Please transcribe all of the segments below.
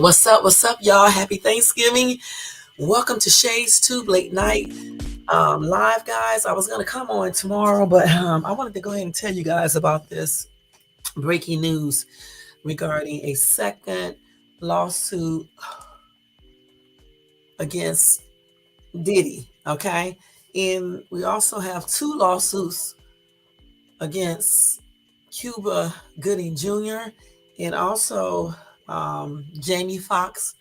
What's up, y'all? Happy Thanksgiving. Welcome to Shades Tube Late Night Live, guys. I was going to come on tomorrow, but I wanted to go ahead and tell you guys about this breaking news regarding a second lawsuit against Diddy, okay? And we also have two lawsuits against Cuba Gooding Jr. and also Jamie Foxx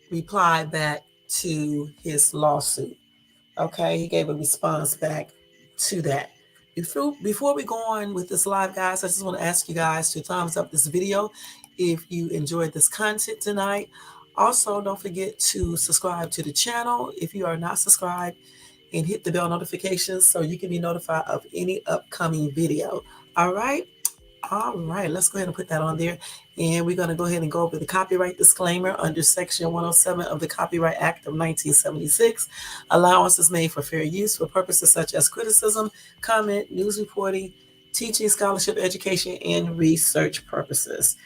replied back to his lawsuit. Okay, he gave a response back to that. Before we go on with this live, guys, I just want to ask you guys to thumbs up this video if you enjoyed this content tonight. Also, don't forget to subscribe to the channel if you are not subscribed, and hit the bell notifications so you can be notified of any upcoming video. All right, let's go ahead and put that on there. And we're going to go ahead and go over the copyright disclaimer under Section 107 of the Copyright Act of 1976. Allowance is made for fair use for purposes such as criticism, comment, news reporting, teaching, scholarship, education, and research purposes,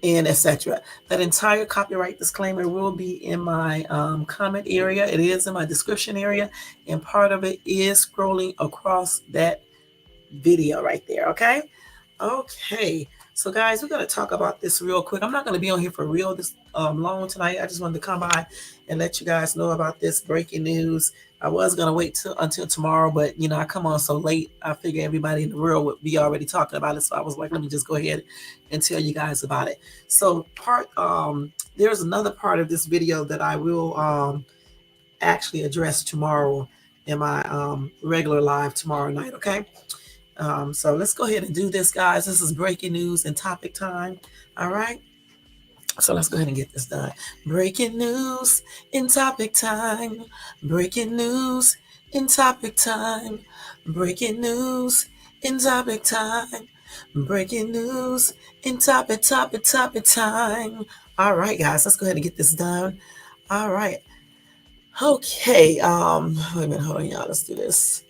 and etc. That entire copyright disclaimer will be in my comment area. It is in my description area, and part of it is scrolling across that video right there. Okay, so guys, we're going to talk about this real quick. I'm not going to be on here for real this long tonight. I just wanted to come by and let you guys know about this breaking news. I was going to wait until tomorrow, but I come on so late, I figure everybody in the world would be already talking about it. So I was like, let me just go ahead and tell you guys about it. So there's another part of this video that I will actually address tomorrow in my regular live tomorrow night. Okay. So let's go ahead and do this, guys. This is breaking news and topic time. All right. So let's go ahead and get this done. Breaking news in topic time. Breaking news in topic time. Breaking news in topic time. Breaking news in topic time. All right, guys, let's go ahead and get this done. All right. Okay. Wait a minute. Hold on, y'all. Let's do this.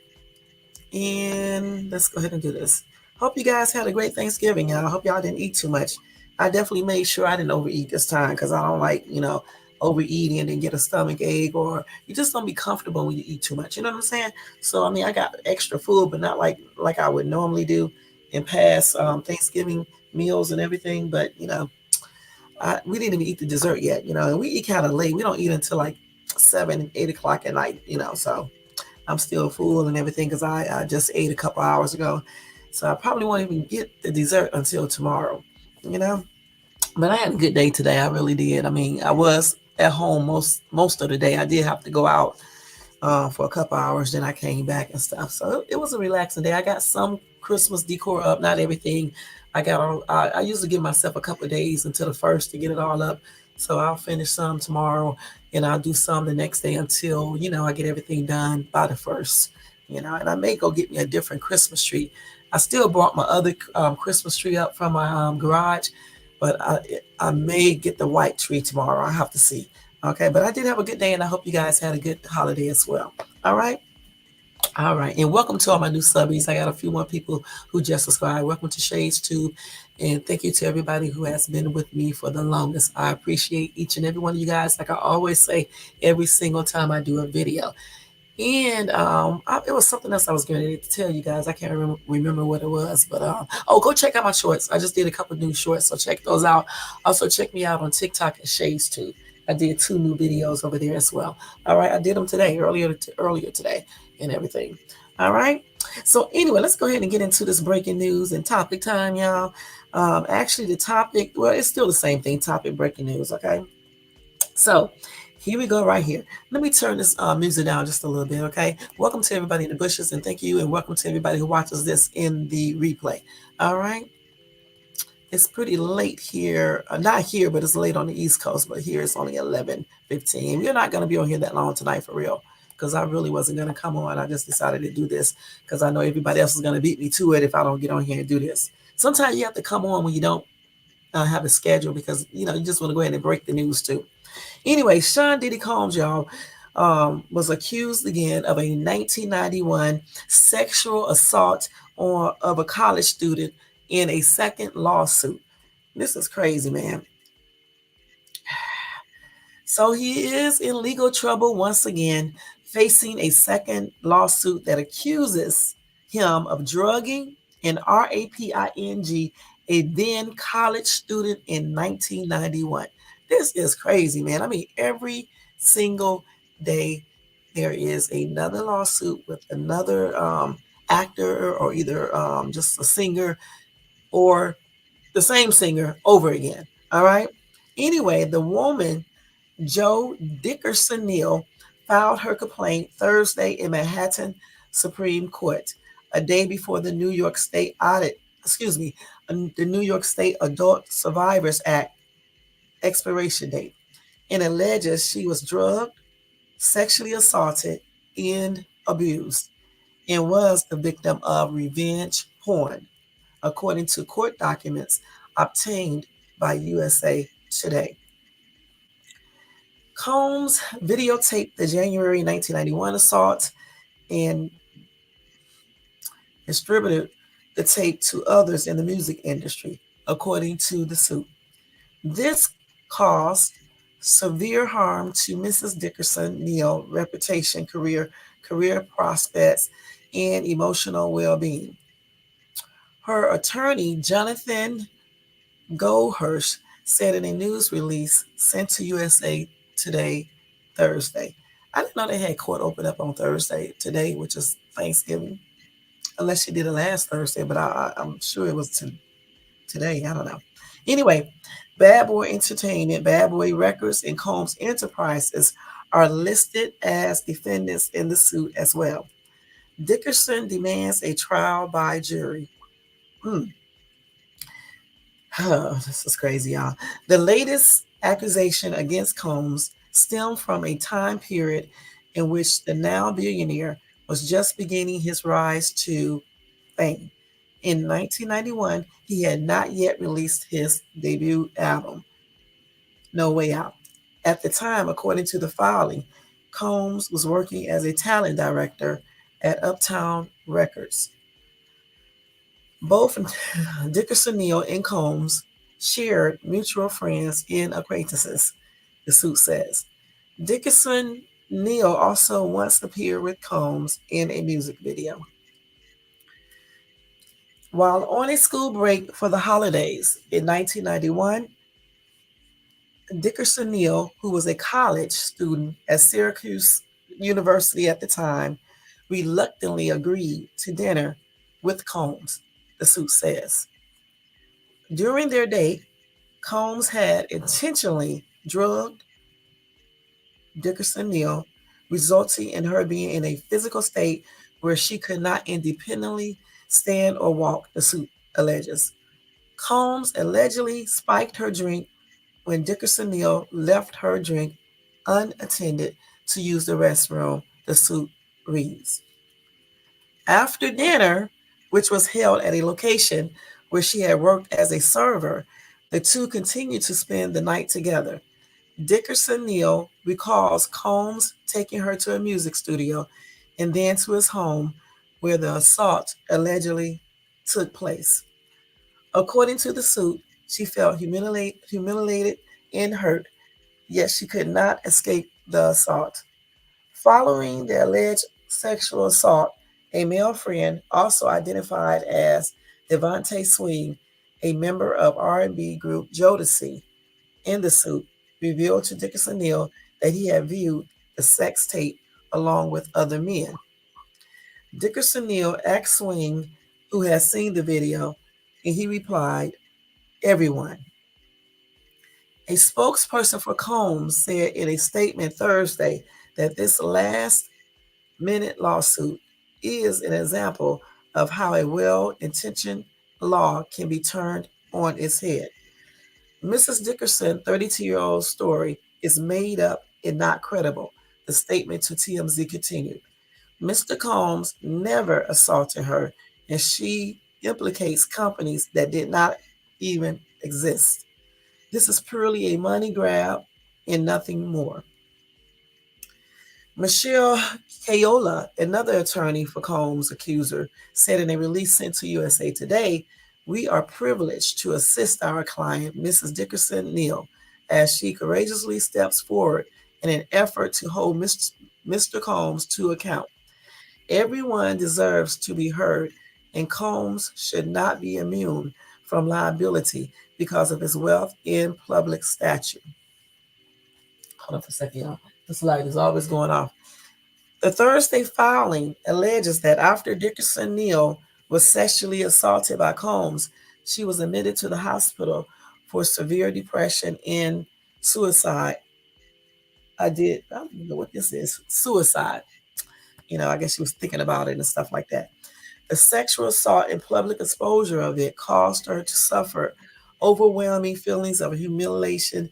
And let's go ahead and do this. Hope you guys had a great Thanksgiving, y'all. I hope y'all didn't eat too much. I definitely made sure I didn't overeat this time because I don't like, overeating and then get a stomach ache, or you just don't be comfortable when you eat too much. You know what I'm saying? So, I got extra food, but not like I would normally do in past Thanksgiving meals and everything. But, we didn't even eat the dessert yet, and we eat kind of late. We don't eat until like 7, 8 o'clock at night, so I'm still full and everything because I just ate a couple hours ago. So I probably won't even get the dessert until tomorrow, But I had a good day today. I really did. I was at home most of the day. I did have to go out for a couple hours. Then I came back and stuff. So it was a relaxing day. I got some Christmas decor up, not everything. I usually give myself a couple of days until the first to get it all up. So I'll finish some tomorrow, and I'll do some the next day until, I get everything done by the first, and I may go get me a different Christmas tree. I still brought my other Christmas tree up from my garage, but I may get the white tree tomorrow. I have to see. Okay, but I did have a good day, and I hope you guys had a good holiday as well. All right. And welcome to all my new subbies. I got a few more people who just subscribed. Welcome to Shades Tube, and thank you to everybody who has been with me for the longest. I appreciate each and every one of you guys. Like I always say, every single time I do a video. And it was something else I was going to tell you guys. I can't remember what it was, but go check out my shorts. I just did a couple new shorts, so check those out. Also, check me out on TikTok at Shades Tube. I did 2 new videos over there as well. All right, I did them today, earlier today, and everything. All right. So anyway, let's go ahead and get into this breaking news and topic time, y'all. Actually, the topic, well, it's still the same thing. Topic, breaking news. Okay. So here we go right here. Let me turn this music down just a little bit. Okay. Welcome to everybody in the bushes, and thank you, and welcome to everybody who watches this in the replay. All right. It's pretty late here. Not here, but it's late on the East Coast. But here it's only 11:15. We're not going to be on here that long tonight for real, because I really wasn't going to come on. I just decided to do this because I know everybody else is going to beat me to it if I don't get on here and do this. Sometimes you have to come on when you don't have a schedule because, you just want to go ahead and break the news too. Anyway, Sean Diddy Combs, y'all, was accused again of a 1991 sexual assault of a college student in a second lawsuit. This is crazy, man. So he is in legal trouble once again, facing a second lawsuit that accuses him of drugging and raping a then college student in 1991. This is crazy, man. I mean, every single day there is another lawsuit with another actor or either just a singer or the same singer over again. All right. Anyway, the woman Joe Dickerson Neal filed her complaint Thursday in Manhattan Supreme Court, a day before the New York State Adult Survivors Act expiration date, and alleges she was drugged, sexually assaulted, and abused, and was the victim of revenge porn, according to court documents obtained by USA Today. Combs videotaped the January 1991 assault and distributed the tape to others in the music industry, according to the suit. This caused severe harm to Mrs. Dickerson Neal reputation, career prospects, and emotional well-being. Her attorney, Jonathan Goldhirsch, said in a news release sent to USA Today Thursday. I didn't know they had court open up on Thursday today, which is Thanksgiving, unless she did it last Thursday, but I'm sure it was today. I don't know. Anyway, Bad Boy Entertainment, Bad Boy Records, and Combs Enterprises are listed as defendants in the suit as well. Dickerson demands a trial by jury. Oh, this is crazy, y'all. The latest accusation against Combs stemmed from a time period in which the now billionaire was just beginning his rise to fame. In 1991, he had not yet released his debut album, No Way Out. At the time, according to the filing, Combs was working as a talent director at Uptown Records. Both Dickerson Neal and Combs shared mutual friends and acquaintances, the suit says. Dickerson Neal also once appeared with Combs in a music video. While on a school break for the holidays in 1991, Dickerson Neal, who was a college student at Syracuse University at the time, reluctantly agreed to dinner with Combs, the suit says. During their date, Combs had intentionally drugged Dickerson Neal, resulting in her being in a physical state where she could not independently stand or walk, the suit alleges. Combs allegedly spiked her drink when Dickerson Neal left her drink unattended to use the restroom, the suit reads. After dinner, which was held at a location where she had worked as a server, the two continued to spend the night together. Dickerson Neal recalls Combs taking her to a music studio and then to his home where the assault allegedly took place. According to the suit, she felt humiliated and hurt, yet she could not escape the assault. Following the alleged sexual assault, a male friend, also identified as Devontae Swing, a member of R&B group Jodeci, in the suit, revealed to Dickerson Neal that he had viewed the sex tape along with other men. Dickerson Neal asked Swing, who had seen the video, and he replied, "Everyone." A spokesperson for Combs said in a statement Thursday that this last-minute lawsuit is an example of how a well-intentioned law can be turned on its head. Mrs. Dickerson, 32-year-old story is made up and not credible, the statement to TMZ continued. Mr. Combs never assaulted her, and she implicates companies that did not even exist. This is purely a money grab and nothing more. Michelle Cayola, another attorney for Combs' accuser, said in a release sent to USA Today, "We are privileged to assist our client, Mrs. Dickerson Neal, as she courageously steps forward in an effort to hold Mr. Combs to account. Everyone deserves to be heard, and Combs should not be immune from liability because of his wealth and public stature. Hold on for a second, y'all. This light is always going off. The Thursday filing alleges that after Dickerson Neal was sexually assaulted by Combs, she was admitted to the hospital for severe depression and suicide. I don't know what this is. Suicide. I guess she was thinking about it and stuff like that. The sexual assault and public exposure of it caused her to suffer overwhelming feelings of humiliation.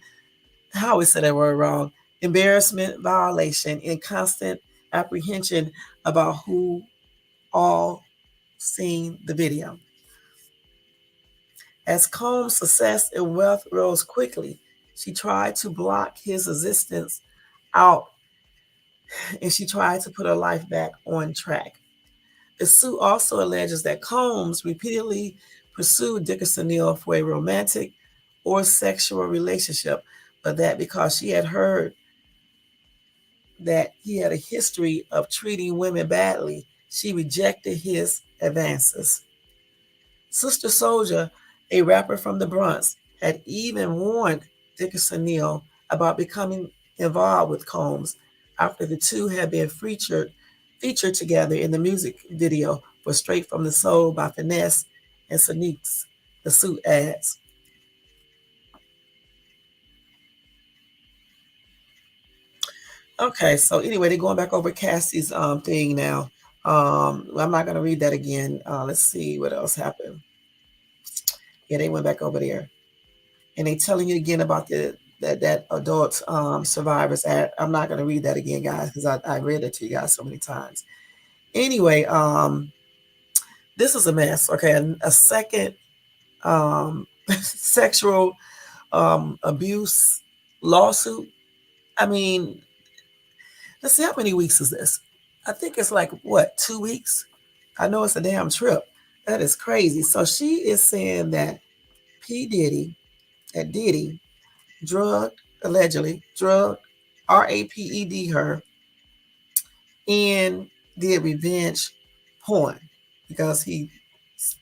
I always say that word wrong. Embarrassment, violation, and constant apprehension about who all seen the video. As Combs' success and wealth rose quickly, she tried to block his existence out, and she tried to put her life back on track. The suit also alleges that Combs repeatedly pursued Dickerson Neal for a romantic or sexual relationship, but that because she had heard that he had a history of treating women badly, she rejected his advances. Sister Soldier, a rapper from the Bronx, had even warned Dickerson Neal about becoming involved with Combs after the two had been featured together in the music video for Straight from the Soul by Finesse and Sneaks, the suit adds. Okay, so anyway, they're going back over Cassie's thing now. I'm not going to read that again. Let's see what else happened. Yeah, they went back over there, and they telling you again about that adult survivors act. I'm not going to read that again, guys, because I read it to you guys so many times. Anyway, this is a mess. Okay, a second sexual abuse lawsuit. I mean, let's see, how many weeks is this? I think it's like, what, 2 weeks? I know it's a damn trip. That is crazy. So she is saying that Diddy allegedly drugged, raped her, and did revenge porn because he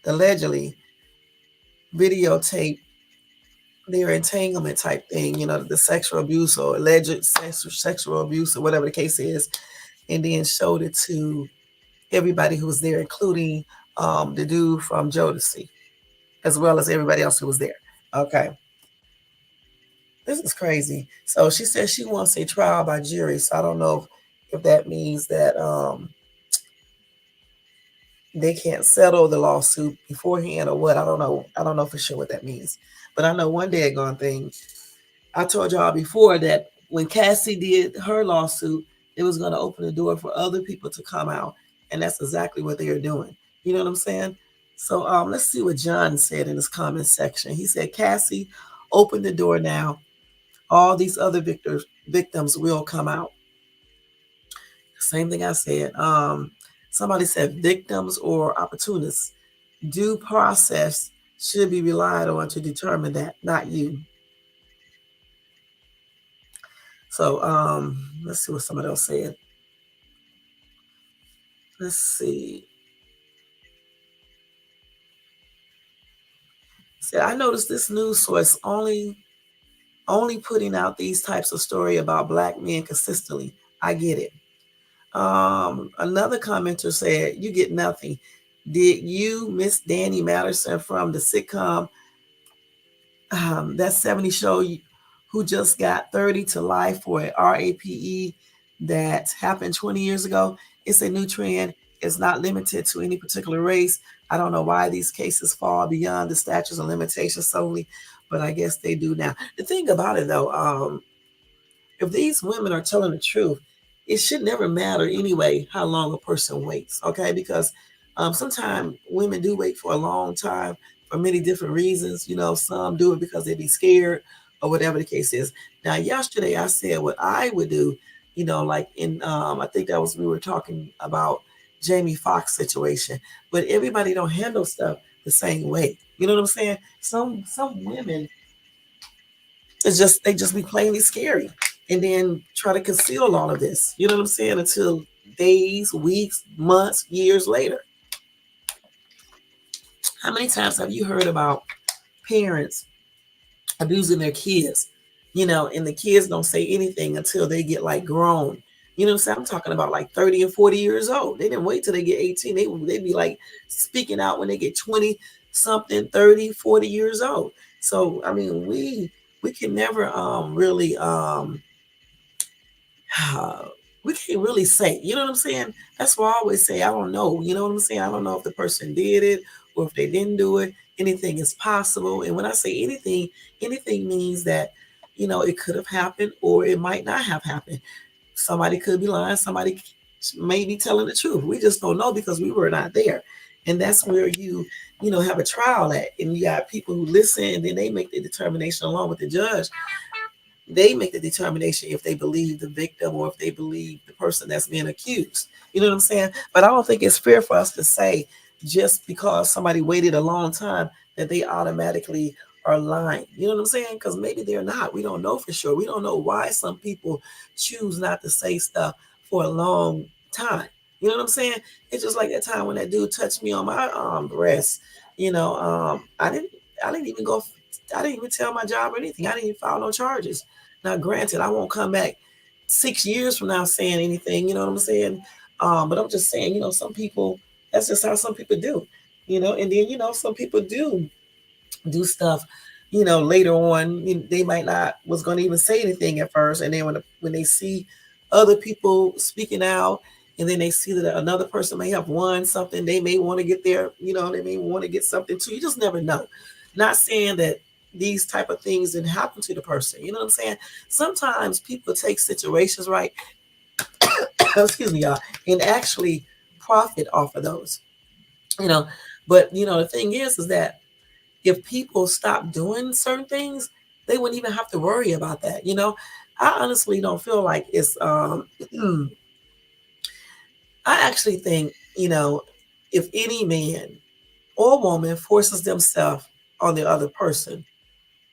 allegedly videotaped their entanglement type thing, the sexual abuse or alleged sexual abuse or whatever the case is, and then showed it to everybody who was there, including the dude from Jodeci, as well as everybody else who was there. Okay. This is crazy. So she says she wants a trial by jury. So I don't know if that means that they can't settle the lawsuit beforehand or what. I don't know. I don't know for sure what that means. But I know one daggone thing. I told y'all before that when Cassie did her lawsuit, it was going to open the door for other people to come out. And that's exactly what they are doing. You know what I'm saying? So let's see what John said in his comment section. He said, Cassie, open the door now. All these other victims will come out. Same thing I said. Somebody said victims or opportunists. Due process should be relied on to determine that, not you. So let's see what someone else said. Let's see. Said, I noticed this news source only putting out these types of story about Black men consistently. I get it. Another commenter said, you get nothing. Did you miss Danny Matterson from the sitcom that 70 show who just got 30 to life for an RAPE that happened 20 years ago? It's a new trend. It's not limited to any particular race. I don't know why these cases fall beyond the statutes and limitations solely, but I guess they do now. The thing about it, though, if these women are telling the truth, it should never matter anyway how long a person waits, okay? Because sometimes women do wait for a long time for many different reasons. Some do it because they be scared or whatever the case is. Now, yesterday I said what I would do, like in, I think that was, we were talking about Jamie Foxx situation, but everybody don't handle stuff the same way. You know what I'm saying? Some women, they just be plainly scary. and then try to conceal all of this. You know what I'm saying? Until days, weeks, months, years later. How many times have you heard about parents abusing their kids? And the kids don't say anything until they get like grown. You know what I'm saying? I'm talking about like 30 and 40 years old. They didn't wait till they get 18. They'd be like speaking out when they get 20 something, 30, 40 years old. So I mean, we can never really we can't really say, you know what I'm saying? That's why I always say, I don't know. You know what I'm saying? I don't know if the person did it or if they didn't do it. Anything is possible. And when I say anything, anything means that, it could have happened or it might not have happened. Somebody could be lying. Somebody may be telling the truth. We just don't know because we were not there. And that's where have a trial at. And you got people who listen and then they make the determination along with the judge. They make the determination if they believe the victim or if they believe the person that's being accused. You know what I'm saying? But I don't think it's fair for us to say just because somebody waited a long time that they automatically are lying. You know what I'm saying? Because maybe they're not. We don't know for sure. We don't know why some people choose not to say stuff for a long time. You know what I'm saying? It's just like that time when that dude touched me on my breast. I didn't even go. I didn't even tell my job or anything. I didn't even file no charges. Now, granted, I won't come back 6 years from now saying anything. You know what I'm saying? But I'm just saying, some people. That's just how some people do. And then some people do stuff. Later on, they might not was going to even say anything at first, and then when they see other people speaking out, and then they see that another person may have won something, they may want to get there. They may want to get something too. You just never know. Not saying that these type of things didn't happen to the person. You know what I'm saying? Sometimes people take situations, right? Excuse me, y'all, and actually profit off of those. You know, but the thing is that if people stop doing certain things, they wouldn't even have to worry about that. I honestly don't feel like it's I actually think, if any man or woman forces themselves on the other person,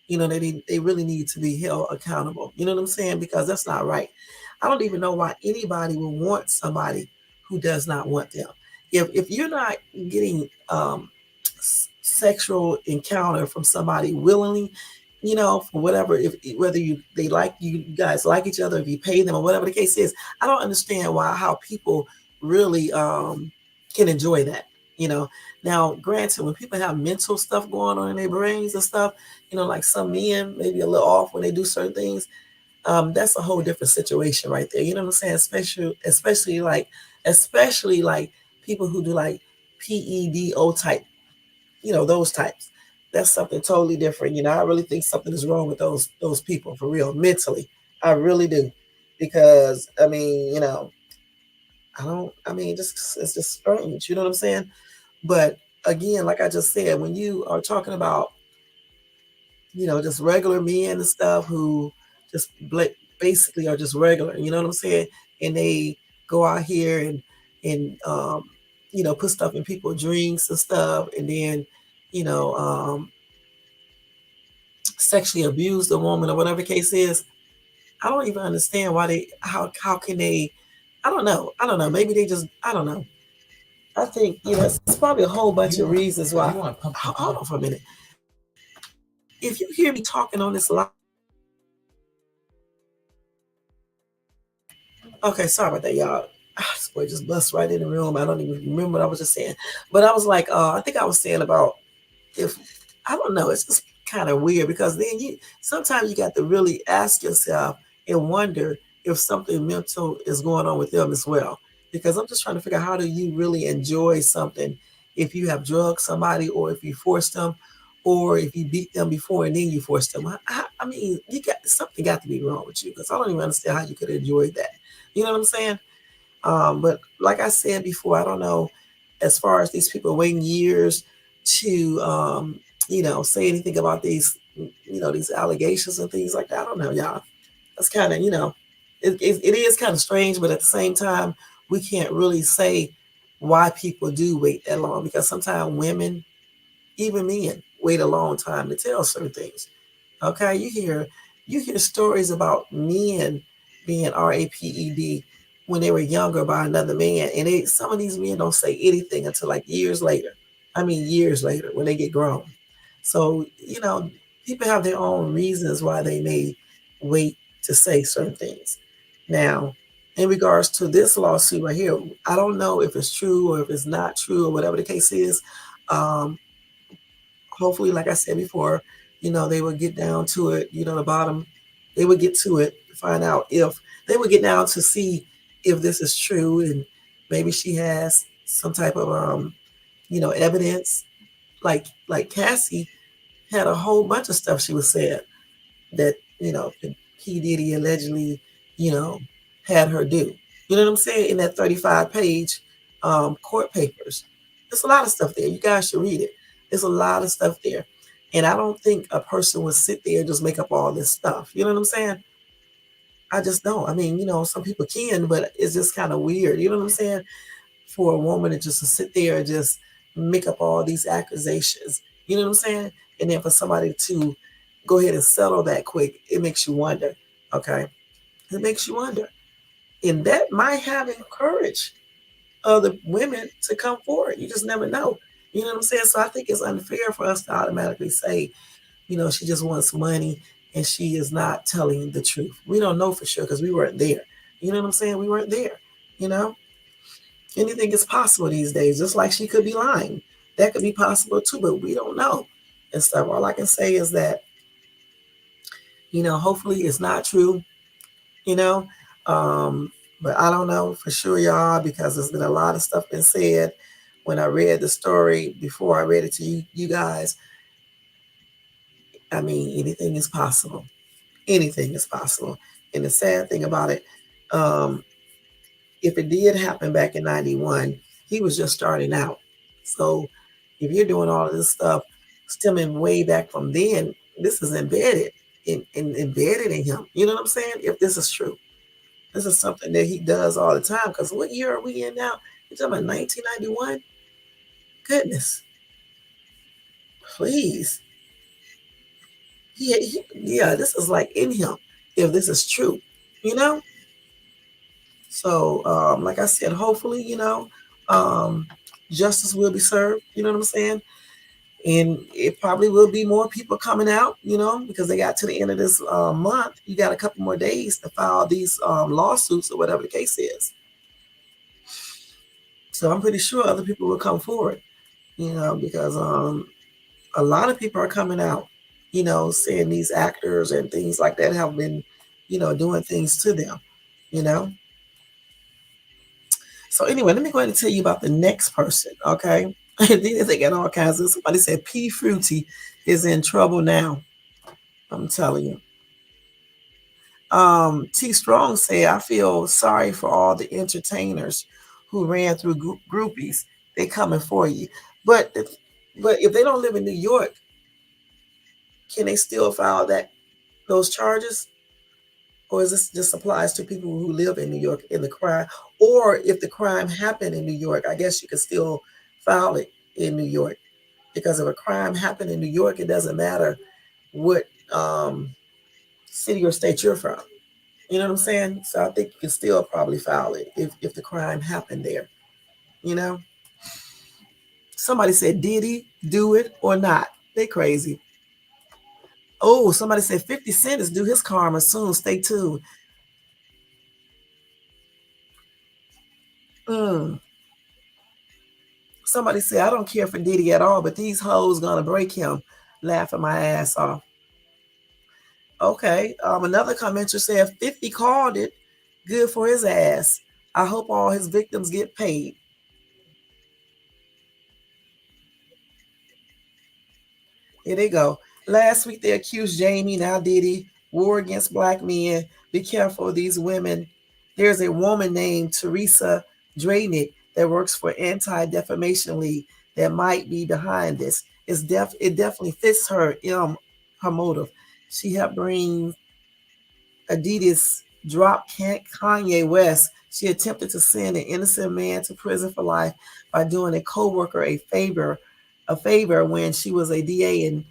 they really need to be held accountable. You know what I'm saying? Because that's not right. I don't even know why anybody would want somebody who does not want them. If you're not getting sexual encounter from somebody willingly, for whatever, if whether they like you guys like each other, if you pay them or whatever the case is, I don't understand how people really can enjoy that. Now granted, when people have mental stuff going on in their brains and stuff, like some men maybe a little off when they do certain things, that's a whole different situation right there. You know what I'm saying? Especially like people who do like PEDO type, those types. That's something totally different. I really think something is wrong with those people for real, mentally. I really do. Because I mean, just it's just strange, you know what I'm saying? But again, like I just said, when you are talking about, just regular men and stuff who just basically are just regular, you know what I'm saying? And they go out here and put stuff in people's drinks and stuff, and then, you know, um, sexually abuse the woman or whatever the case is. I don't even understand why how can they, I don't know. Maybe they just, I don't know. I think, it's probably a whole bunch of reasons why. Hold on for a minute. If you hear me talking on this live, okay, sorry about that, y'all. This boy just bust right in the room. I don't even remember what I was just saying. But I was like, I think I was saying about, if I don't know, it's just kind of weird because then you sometimes you got to really ask yourself and wonder if something mental is going on with them as well. Because I'm just trying to figure out, how do you really enjoy something if you have drugged somebody, or if you forced them, or if you beat them before and then you forced them. I mean, you got something got to be wrong with you, because I don't even understand how you could enjoy that. You know what I'm saying? But like I said before, I don't know, as far as these people waiting years to, say anything about these allegations and things like that. I don't know, y'all. That's kind of, it is kind of strange, but at the same time, we can't really say why people do wait that long, because sometimes women, even men, wait a long time to tell certain things. Okay, you hear stories about men being raped when they were younger by another man. And some of these men don't say anything until like years later. I mean, years later when they get grown. So, people have their own reasons why they may wait to say certain things. Now, in regards to this lawsuit right here, I don't know if it's true or if it's not true or whatever the case is. Um, Hopefully, like I said before, they would get down to it, the bottom, they would get to it, find out if they would get down to see if this is true, and maybe she has some type of evidence. Like Cassie had a whole bunch of stuff she was said that, P. Diddy allegedly, you know, had her do. You know what I'm saying? In that 35 page court papers. There's a lot of stuff there. You guys should read it. There's a lot of stuff there. And I don't think a person would sit there and just make up all this stuff. You know what I'm saying? I just don't. I mean, some people can, but it's just kind of weird. You know what I'm saying? For a woman to just sit there and just make up all these accusations. You know what I'm saying? And then for somebody to go ahead and settle that quick, it makes you wonder. Okay. It makes you wonder. And that might have encouraged other women to come forward. You just never know. You know what I'm saying? So I think it's unfair for us to automatically say, she just wants money and she is not telling the truth. We don't know for sure because we weren't there. You know what I'm saying? We weren't there. You know, anything is possible these days, just like she could be lying. That could be possible too, but we don't know and stuff. All I can say is that, hopefully it's not true, you know. But I don't know for sure, y'all, because there's been a lot of stuff been said. When I read the story before I read it to you guys, I mean, anything is possible. Anything is possible. And the sad thing about it, if it did happen back in 91, he was just starting out. So if you're doing all of this stuff stemming way back from then, this is embedded embedded in him. You know what I'm saying? If this is true. This is something that he does all the time. Because what year are we in now? You're talking about 1991? Goodness. Please. Yeah, this is like in him, if this is true, you know? So, like I said, hopefully, justice will be served. You know what I'm saying? And it probably will be more people coming out, because they got to the end of this month. You got a couple more days to file these lawsuits or whatever the case is. So I'm pretty sure other people will come forward, because a lot of people are coming out, saying these actors and things like that have been, doing things to them, you know. So anyway, let me go ahead and tell you about the next person, okay? They got all kinds of. Somebody said P. Fruity is in trouble now. I'm telling you. T. Strong said, I feel sorry for all the entertainers who ran through groupies. They coming for you. But if they don't live in New York, can they still file those charges? Or is this just applies to people who live in New York in the crime? Or if the crime happened in New York, I guess you could still file it in New York. Because if a crime happened in New York, it doesn't matter what city or state you're from. You know what I'm saying? So I think you can still probably file it if the crime happened there. You know? Somebody said, did he do it or not? They crazy. Oh, somebody said 50 Cent is due his karma soon. Stay tuned. Somebody said, I don't care for Diddy at all, but these hoes gonna break him. Laughing my ass off. Okay. Another commenter said 50 called it. Good for his ass. I hope all his victims get paid. Here they go. Last week they accused Jamie, now Diddy, war against black men. Be careful of these women. There's a woman named Teresa Draynick that works for Anti-Defamation League that might be behind this. It definitely fits her motive. She helped bring Adidas drop Kanye West. She attempted to send an innocent man to prison for life by doing a co-worker a favor when she was a DA in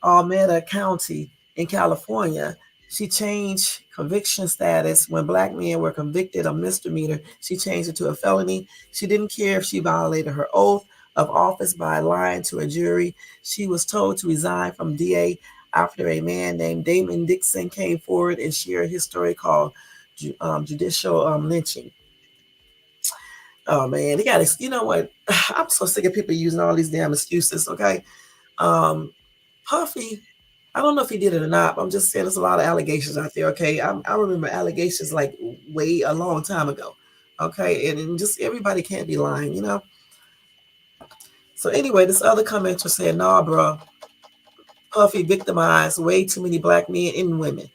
Alameda County in California. She changed conviction status when black men were convicted of misdemeanor. She changed it to a felony. She didn't care if she violated her oath of office by lying to a jury. She was told to resign from DA after a man named Damon Dixon came forward and shared his story called judicial lynching. Oh man, they got to, you know what? I'm so sick of people using all these damn excuses, okay? Um, Puffy, I don't know if he did it or not, but I'm just saying there's a lot of allegations out there, okay? I remember allegations like way a long time ago, okay? And just everybody can't be lying, you know? So anyway, this other commenter said, nah, bro, Puffy victimized way too many black men and women.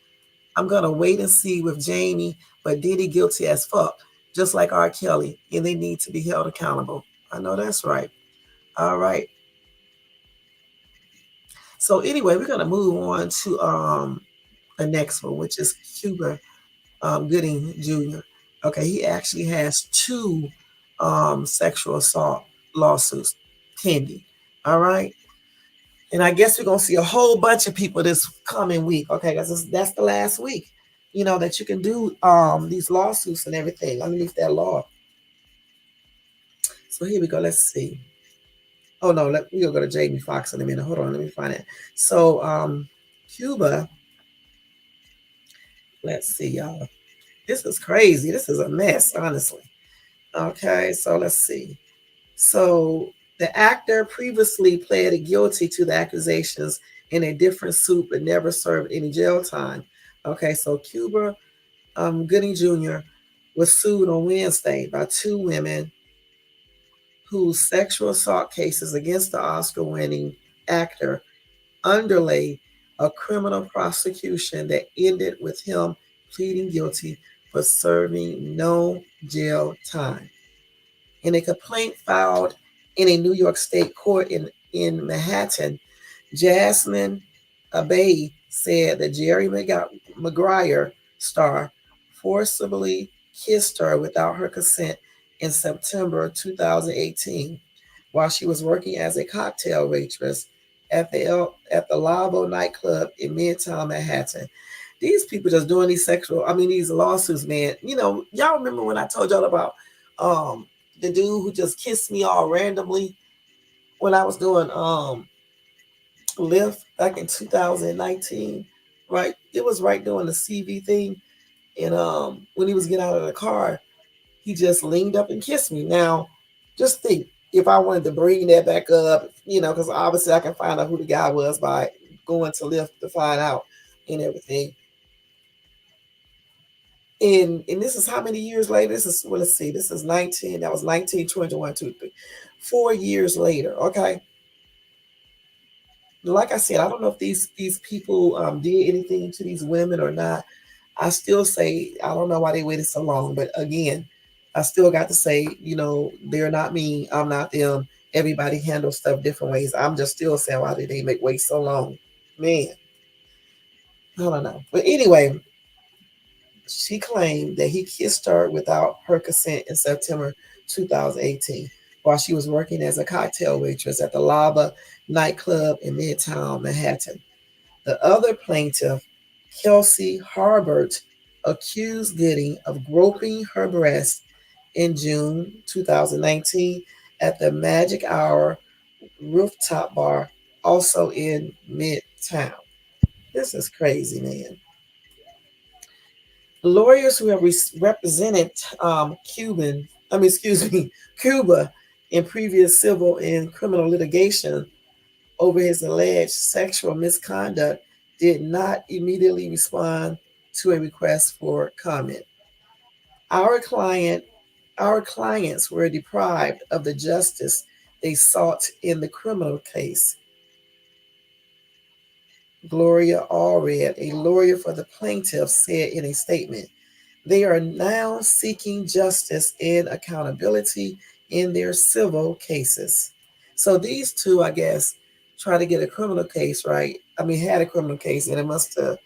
I'm going to wait and see with Jamie, but Diddy guilty as fuck, just like R. Kelly, and they need to be held accountable. I know that's right. All right. So anyway, we're going to move on to the next one, which is Cuba Gooding Jr. Okay, he actually has two sexual assault lawsuits pending. All right. And I guess we're going to see a whole bunch of people this coming week. Okay, because that's the last week, you know, that you can do these lawsuits and everything underneath that law. So here we go. Let's see. Oh, no, we'll go to Jamie Foxx in a minute. Hold on, let me find it. So Cuba, let's see, y'all. This is crazy. This is a mess, honestly. Okay, so let's see. So the actor previously pleaded guilty to the accusations in a different suit but never served any jail time. Okay, so Cuba Gooding Jr. was sued on Wednesday by two women whose sexual assault cases against the Oscar winning actor underlay a criminal prosecution that ended with him pleading guilty for serving no jail time. In a complaint filed in a New York State court in Manhattan, Jasmine Abey said that Jerry Maguire star forcibly kissed her without her consent in September 2018 while she was working as a cocktail waitress at the Lavo nightclub in Midtown Manhattan. These people just doing these lawsuits, man. You know, y'all remember when I told y'all about the dude who just kissed me all randomly when I was doing Lyft back in 2019, right? It was right doing the CV thing. And when he was getting out of the car, he just leaned up and kissed me. Now, just think if I wanted to bring that back up, you know, because obviously I can find out who the guy was by going to Lyft to find out and everything. And this is how many years later? This is, well, let's see, this is 19, that was 19, 21, 2, 3. 4 years later, okay? Like I said, I don't know if these people did anything to these women or not. I still say I don't know why they waited so long, but again, I still got to say, you know, they're not me, I'm not them. Everybody handles stuff different ways. I'm just still saying why did they make wait so long, man? I don't know, but anyway, she claimed that he kissed her without her consent in September 2018 while she was working as a cocktail waitress at the Lava nightclub in Midtown Manhattan. The other plaintiff, Kelsey Harbert, accused Gooding of groping her breast in June 2019 at the Magic Hour rooftop bar, also in Midtown. This is crazy, man. Lawyers who have represented Cuba in previous civil and criminal litigation over his alleged sexual misconduct did not immediately respond to a request for comment. Our client, our clients were deprived of the justice they sought in the criminal case. Gloria Allred, a lawyer for the plaintiffs, said in a statement. They are now seeking justice and accountability in their civil cases. So these two, I guess, try to get a criminal case, right? I mean, had a criminal case, and it must have,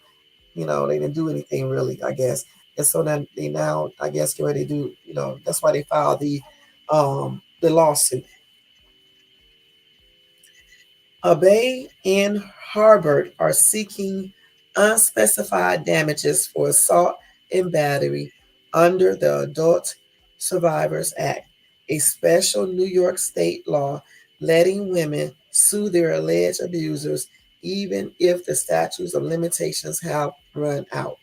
you know, they didn't do anything really, I guess. And so then they now, I guess, get ready to do, you know, that's why they filed the lawsuit. Abey and Harbert are seeking unspecified damages for assault and battery under the Adult Survivors Act, a special New York state law letting women sue their alleged abusers even if the statutes of limitations have run out.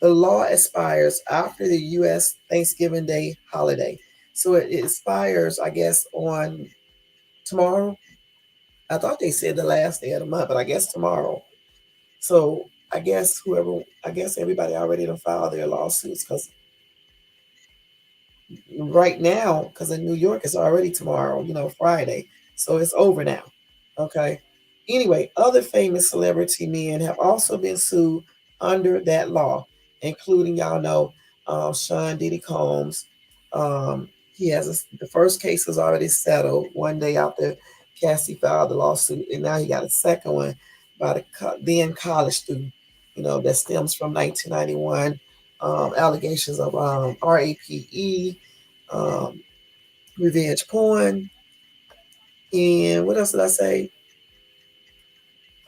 The law expires after the U.S. Thanksgiving Day holiday. So it expires, I guess, on tomorrow. I thought they said the last day of the month, but I guess tomorrow. So I guess everybody already done filed their lawsuits because right now, because in New York it's already tomorrow, Friday. So it's over now. Okay. Anyway, other famous celebrity men have also been sued under that law, including y'all know Sean Diddy Combs. He has the first case was already settled one day after Cassie filed the lawsuit, and now he got a second one by the then college student, that stems from 1991 allegations of RAPE, um, revenge porn, and what else did I say?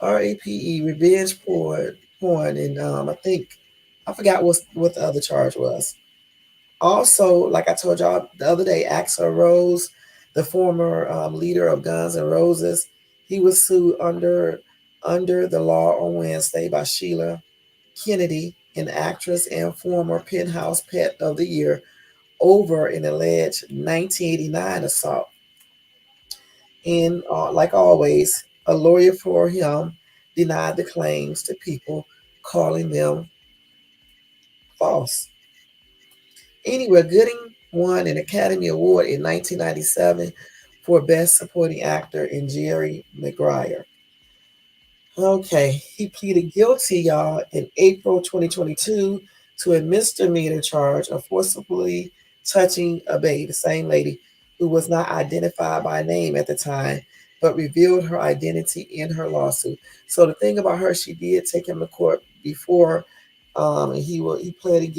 RAPE, revenge porn, and I forgot what the other charge was. Also, like I told y'all the other day, Axl Rose, the former leader of Guns N' Roses, he was sued under the law on Wednesday by Sheila Kennedy, an actress and former Penthouse Pet of the Year, over an alleged 1989 assault. And like always, a lawyer for him denied the claims to people, calling them false. Anyway, Gooding won an Academy Award in 1997 for Best Supporting Actor in Jerry Maguire. Okay, he pleaded guilty, y'all, in April 2022 to a misdemeanor charge of forcibly touching a baby, the same lady who was not identified by name at the time, but revealed her identity in her lawsuit. So the thing about her, she did take him to court before, and he pleaded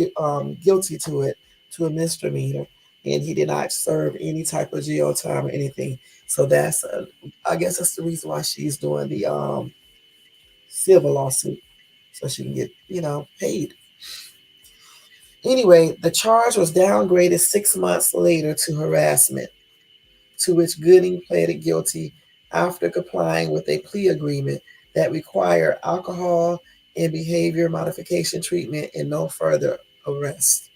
guilty to it, to a misdemeanor, and he did not serve any type of jail time or anything. So I guess that's the reason why she's doing the civil lawsuit so she can get, paid. Anyway, the charge was downgraded 6 months later to harassment, to which Gooding pleaded guilty after complying with a plea agreement that required alcohol and behavior modification treatment and no further arrest.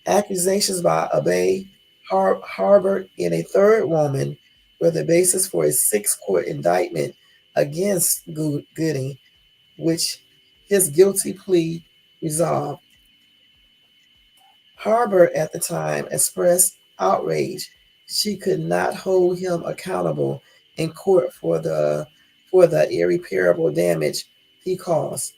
Accusations by Abe harbored in a third woman were the basis for a six-court indictment against Gooding, which his guilty plea resolved. Harbor at the time expressed outrage she could not hold him accountable in court for the irreparable damage he caused.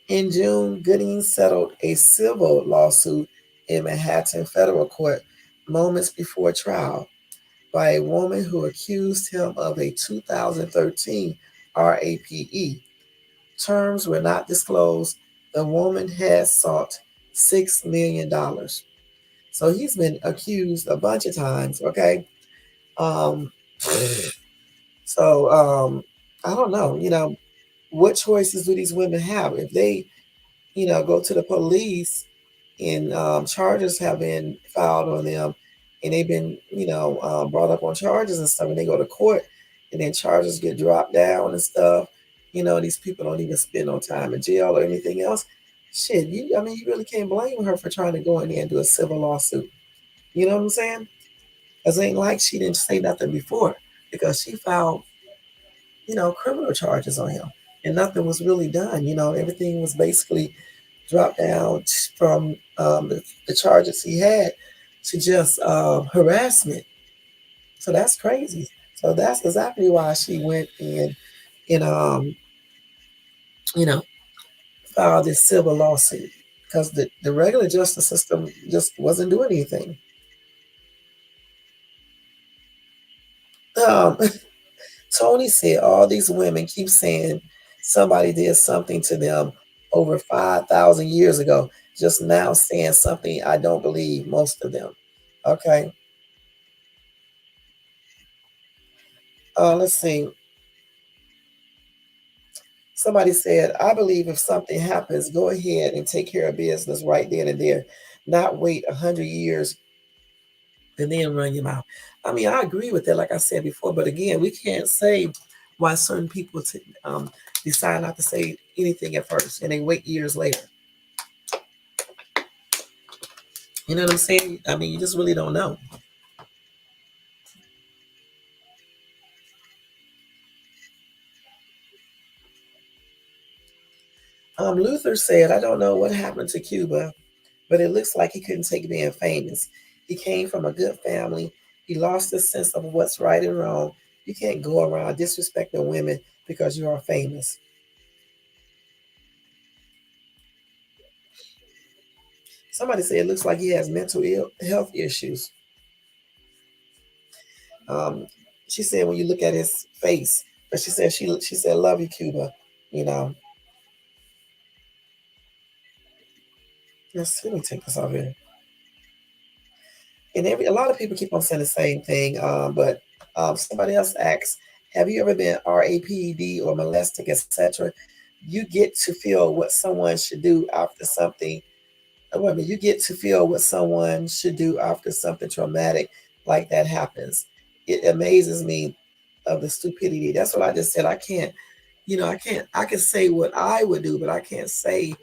In June, Gooding settled a civil lawsuit in Manhattan federal court moments before trial by a woman who accused him of a 2013 RAPE. Terms were not disclosed. The woman has sought $6 million. So he's been accused a bunch of times. Okay. Um, so I don't know. What choices do these women have if they, go to the police and charges have been filed on them, and they've been, brought up on charges and stuff, and they go to court, and then charges get dropped down and stuff. These people don't even spend no time in jail or anything else. Shit, you really can't blame her for trying to go in there and do a civil lawsuit. You know what I'm saying? Because it ain't like she didn't say nothing before, because she filed, criminal charges on him, and nothing was really done. Everything was basically dropped down from the charges he had to just harassment. So that's crazy. So that's exactly why she went in and you know filed this civil lawsuit, because the regular justice system just wasn't doing anything. Um, Tony said all these women keep saying somebody did something to them over 5,000 years ago, just now saying something I don't believe, most of them. Okay. Let's see. Somebody said, I believe if something happens, go ahead and take care of business right then and there, not wait 100 years and then run your mouth. I mean, I agree with that, like I said before, but again, we can't say why certain people decide not to say anything at first and they wait years later. You know what I'm saying? I mean, you just really don't know. Luther said, I don't know what happened to Cuba, but it looks like he couldn't take being famous. He came from a good family. He lost his sense of what's right and wrong. You can't go around disrespecting women because you are famous. Somebody said it looks like he has health issues. Um, she said when you look at his face, but she said love you, Cuba. You know, let me take this off here. And a lot of people keep on saying the same thing. But somebody else asks, have you ever been raped or molested, etc.? You get to feel what someone should do after something. You get to feel what someone should do after something traumatic like that happens. It amazes me of the stupidity. That's what I just said. I can't, I can't. I can say what I would do, but I can't say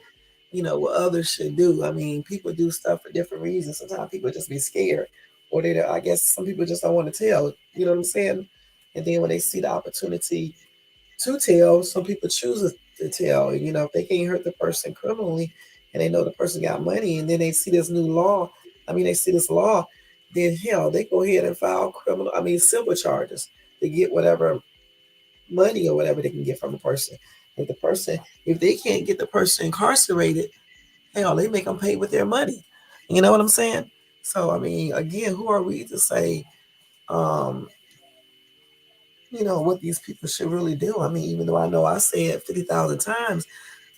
what others should do. I mean, people do stuff for different reasons. Sometimes people just be scared, or I guess some people just don't want to tell. You know what I'm saying? And then when they see the opportunity to tell, some people choose to tell. If they can't hurt the person criminally, and they know the person got money, and then they see this new law. I mean, they see this law, then hell, they go ahead and file civil charges to get whatever money or whatever they can get from a person. If they can't get the person incarcerated, hell, they make them pay with their money. You know what I'm saying? So, I mean, again, who are we to say, um, what these people should really do? I mean, even though I know I say it 50,000 times,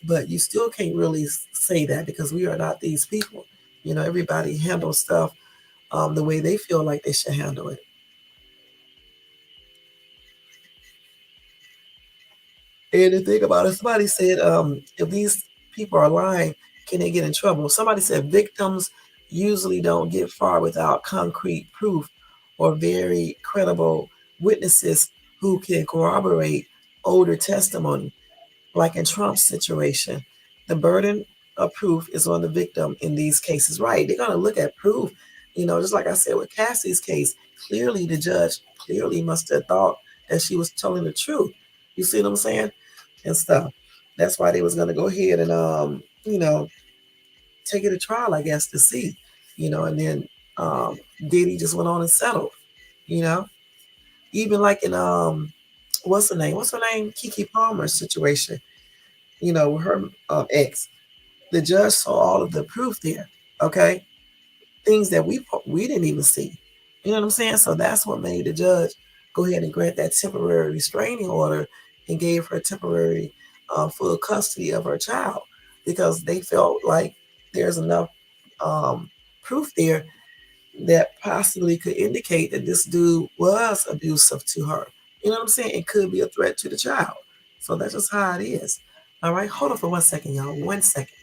but you still can't really say that because we are not these people. Everybody handles stuff the way they feel like they should handle it. And the thing about it, somebody said, if these people are lying, can they get in trouble? Somebody said victims usually don't get far without concrete proof or very credible witnesses who can corroborate older testimony. Like in Trump's situation, the burden of proof is on the victim in these cases, right? They're going to look at proof. Just like I said with Cassie's case, clearly the judge clearly must have thought that she was telling the truth. You see what I'm saying? And stuff. That's why they was going to go ahead and, take it to trial, I guess, to see, and then Diddy just went on and settled, you know, even like in, what's her name? What's her name? Kiki Palmer's situation, with her ex. The judge saw all of the proof there, okay? Things that we didn't even see. You know what I'm saying? So that's what made the judge go ahead and grant that temporary restraining order and gave her temporary full custody of her child because they felt like there's enough proof there that possibly could indicate that this dude was abusive to her. You know what I'm saying? It could be a threat to the child. So that's just how it is. All right, hold on for 1 second, y'all. 1 second.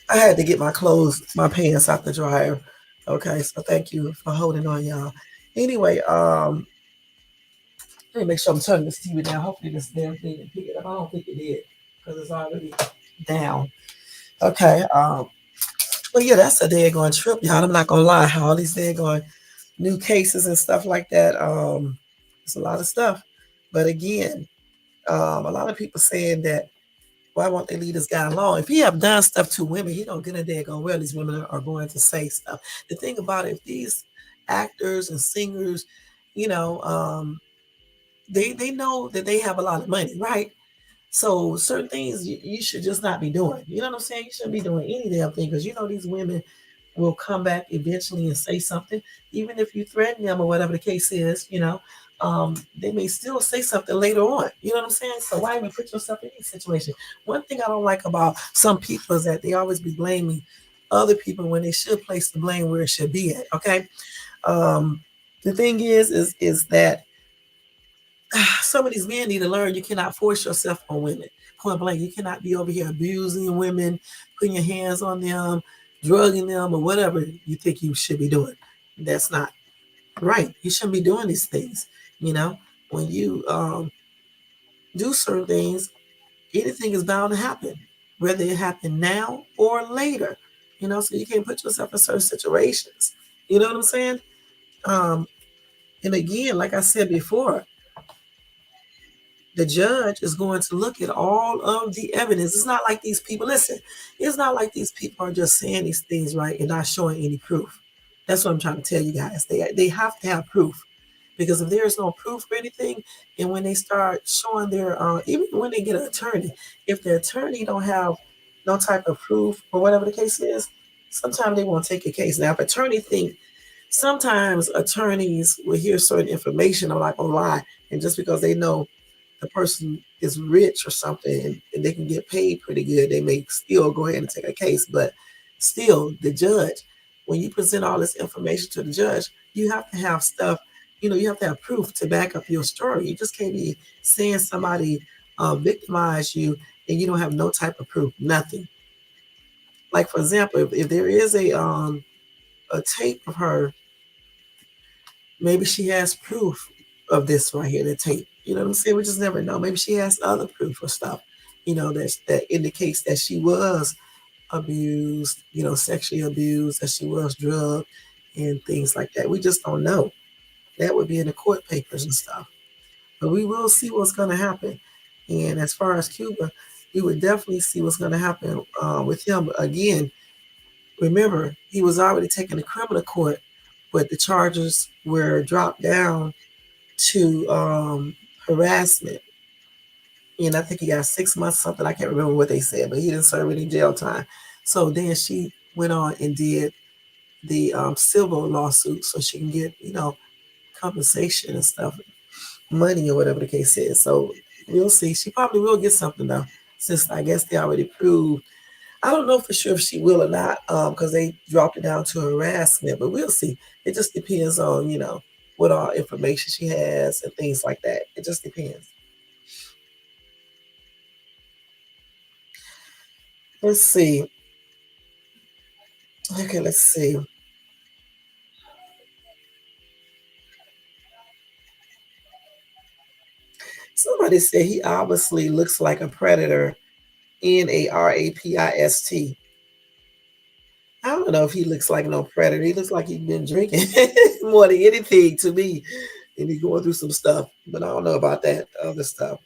I had to get my pants out the dryer. Okay, so thank you for holding on, y'all. Anyway, let me make sure I'm turning this TV down. Hopefully this damn thing didn't pick it up. I don't think it did because it's already down. Okay. Well, yeah, that's a daggone trip, y'all. I'm not gonna lie. All these daggone new cases and stuff like that. It's a lot of stuff. But again, a lot of people saying that why won't they leave this guy alone? If he have done stuff to women, he don't get a daggone well. These women are going to say stuff. The thing about it, if these actors and singers, you know, they know that they have a lot of money, right? So certain things you should just not be doing. You know what I'm saying? You shouldn't be doing any damn thing because you know these women will come back eventually and say something, even if you threaten them or whatever the case is. They may still say something later on. You know what I'm saying? So why even put yourself in this situation? One thing I don't like about some people is that they always be blaming other people when they should place the blame where it should be at. Okay. Um, the thing is that some of these men need to learn you cannot force yourself on women. Point blank, you cannot be over here abusing women, putting your hands on them, drugging them, or whatever you think you should be doing. That's not right. You shouldn't be doing these things. You know, when you do certain things, anything is bound to happen, whether it happen now or later. So you can't put yourself in certain situations. You know what I'm saying? Um, and again, like I said before, the judge is going to look at all of the evidence. It's not like these people, listen, it's not like these people are just saying these things, right, and not showing any proof. That's what I'm trying to tell you guys. They have to have proof. Because if there is no proof for anything, and when they start showing their, even when they get an attorney, if the attorney don't have no type of proof or whatever the case is, sometimes they won't take a case. Now, if attorney think, sometimes attorneys will hear certain information, I'm not gonna lie, and just because they know the person is rich or something and they can get paid pretty good, they may still go ahead and take a case. But still, the judge, when you present all this information to the judge, you have to have stuff, you have to have proof to back up your story. You just can't be saying somebody victimized you and you don't have no type of proof, nothing. Like, for example, if there is a tape of her, maybe she has proof of this right here, the tape. You know what I'm saying? We just never know. Maybe she has other proof or stuff, that indicates that she was abused, sexually abused, that she was drugged and things like that. We just don't know. That would be in the court papers and stuff. But we will see what's going to happen. And as far as Cuba, we would definitely see what's going to happen with him. Again, remember, he was already taken to criminal court, but the charges were dropped down to harassment. And I think he got 6 months, something. I can't remember what they said, but he didn't serve any jail time. So then she went on and did the civil lawsuit so she can get, compensation and stuff, money or whatever the case is. So we'll see. She probably will get something though, since I guess they already proved. I don't know for sure if she will or not, because they dropped it down to harassment, but we'll see. It just depends on, what all information she has and things like that. It just depends. Let's see. Okay, let's see. Somebody said he obviously looks like a predator, Narapist. I don't know if he looks like no predator. He looks like he's been drinking more than anything to me. And he's going through some stuff. But I don't know about that other stuff.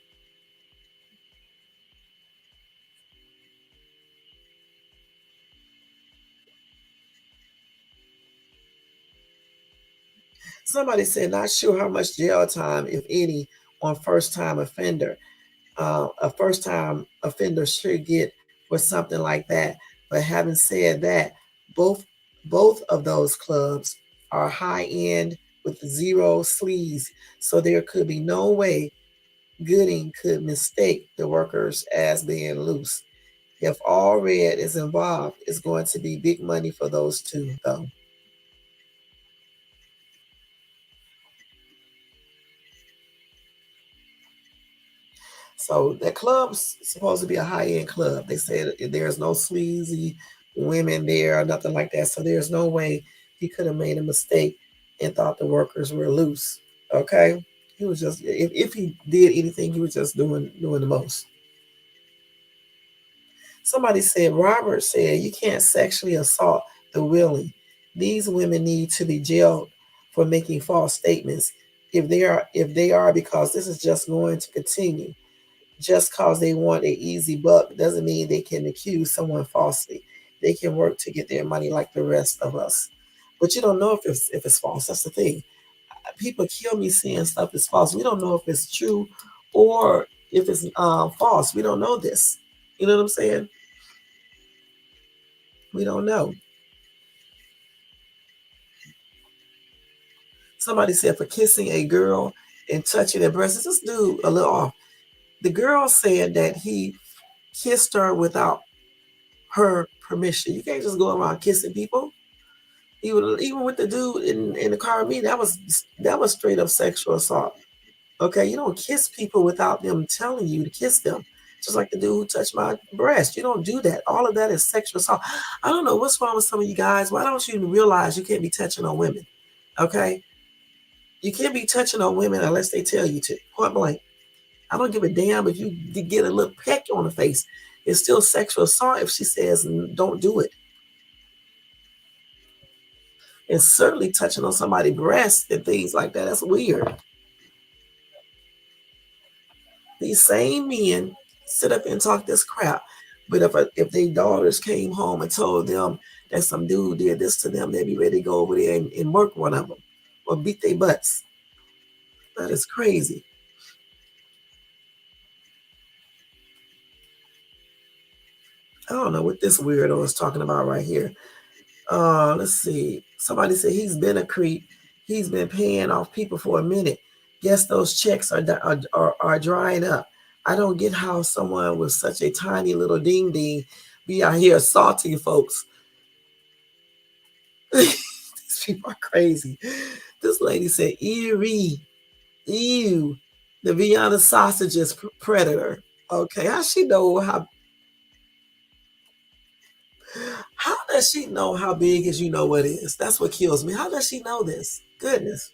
Somebody said, not sure how much jail time, if any, on first time offender. A first time offender should get for something like that. But having said that, both both of those clubs are high end with zero sleaze, so there could be no way Gooding could mistake the workers as being loose. If all red is involved, it's going to be big money for those two, though. So that club's supposed to be a high end club. They said there's no sleazy women there or nothing like that. So there's no way he could have made a mistake and thought the workers were loose. Okay, he was just, if he did anything, he was just doing the most. Somebody said, Robert said, you can't sexually assault the willing. These women need to be jailed for making false statements. If they are, because this is just going to continue. Just cause they want an easy buck doesn't mean they can accuse someone falsely. They can work to get their money like the rest of us. But you don't know if it's false. That's the thing. People kill me saying stuff is false. We don't know if it's true or if it's false. We don't know this. You know what I'm saying? We don't know. Somebody said for kissing a girl and touching their breasts. This dude a little off. The girl said that he kissed her without her permission. You can't just go around kissing people. Even with the dude in the car with me, that was straight up sexual assault. Okay, you don't kiss people without them telling you to kiss them. Just like the dude who touched my breast. You don't do that. All of that is sexual assault. I don't know what's wrong with some of you guys. Why don't you realize you can't be touching on women? Okay? You can't be touching on women unless they tell you to. Point blank. I don't give a damn if you get a little peck on the face. It's still sexual assault if she says don't do it. And certainly touching on somebody's breast and things like that, that's weird. These same men sit up and talk this crap. But if their daughters came home and told them that some dude did this to them, they'd be ready to go over there and murk one of them or beat their butts. That is crazy. I don't know what this weirdo is talking about right here. Let's see. Somebody said he's been a creep. He's been paying off people for a minute. Guess those checks are drying up. I don't get how someone with such a tiny little ding ding be out here assaulting folks. These people are crazy. This lady said, eerie, ew, the Vienna sausages predator. Okay, how does she know how big is you know what is? That's what kills me. How does she know this? Goodness.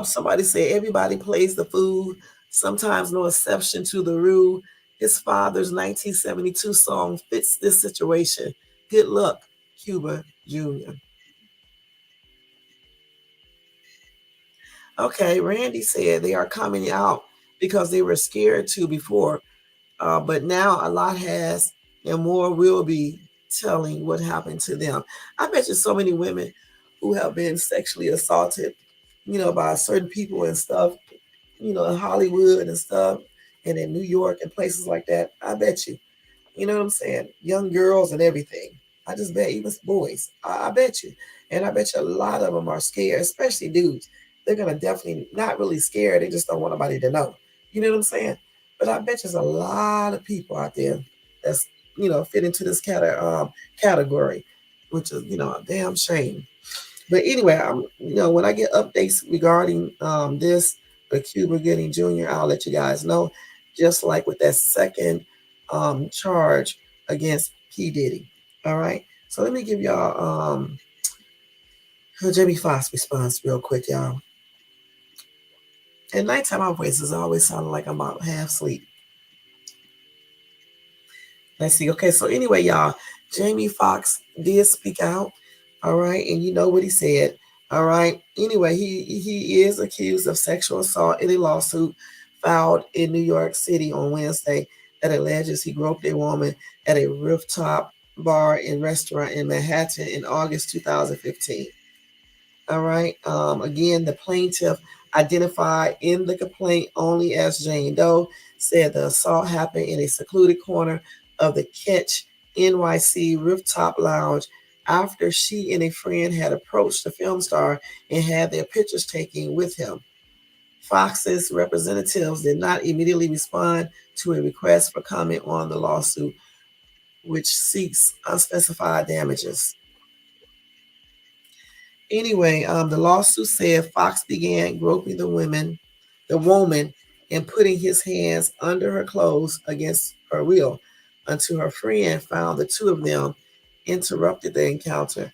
Somebody said everybody plays the fool, sometimes no exception to the rule. His father's 1972 song fits this situation. Good luck, Cuba Jr. Okay, Randy said they are coming out because they were scared to before, but now a lot has and more will be telling what happened to them. I bet you so many women who have been sexually assaulted, by certain people and stuff, in Hollywood and stuff, and in New York and places like that. I bet you. You know what I'm saying? Young girls and everything. I just bet even boys. I bet you. And I bet you a lot of them are scared, especially dudes. They're gonna definitely not really scared. They just don't want nobody to know. You know what I'm saying? But I bet there's a lot of people out there that's fit into this category, which is a damn shame. But anyway, when I get updates regarding this, the Cuba Gooding Jr., I'll let you guys know. Just like with that second charge against P Diddy. All right. So let me give y'all Jamie Foxx response real quick, y'all. At nighttime, my voice is always sounding like I'm about half asleep. Let's see. Okay, so anyway, y'all, Jamie Foxx did speak out. All right, and you know what he said. All right. Anyway, he is accused of sexual assault in a lawsuit filed in New York City on Wednesday that alleges he groped a woman at a rooftop bar and restaurant in Manhattan in August 2015. All right. Again, the plaintiff, identified in the complaint only as Jane Doe, said the assault happened in a secluded corner of the Catch NYC rooftop lounge after she and a friend had approached the film star and had their pictures taken with him. Fox's representatives did not immediately respond to a request for comment on the lawsuit, which seeks unspecified damages. Anyway, the lawsuit said Foxx began groping the woman, and putting his hands under her clothes against her will until her friend found the two of them, interrupted the encounter,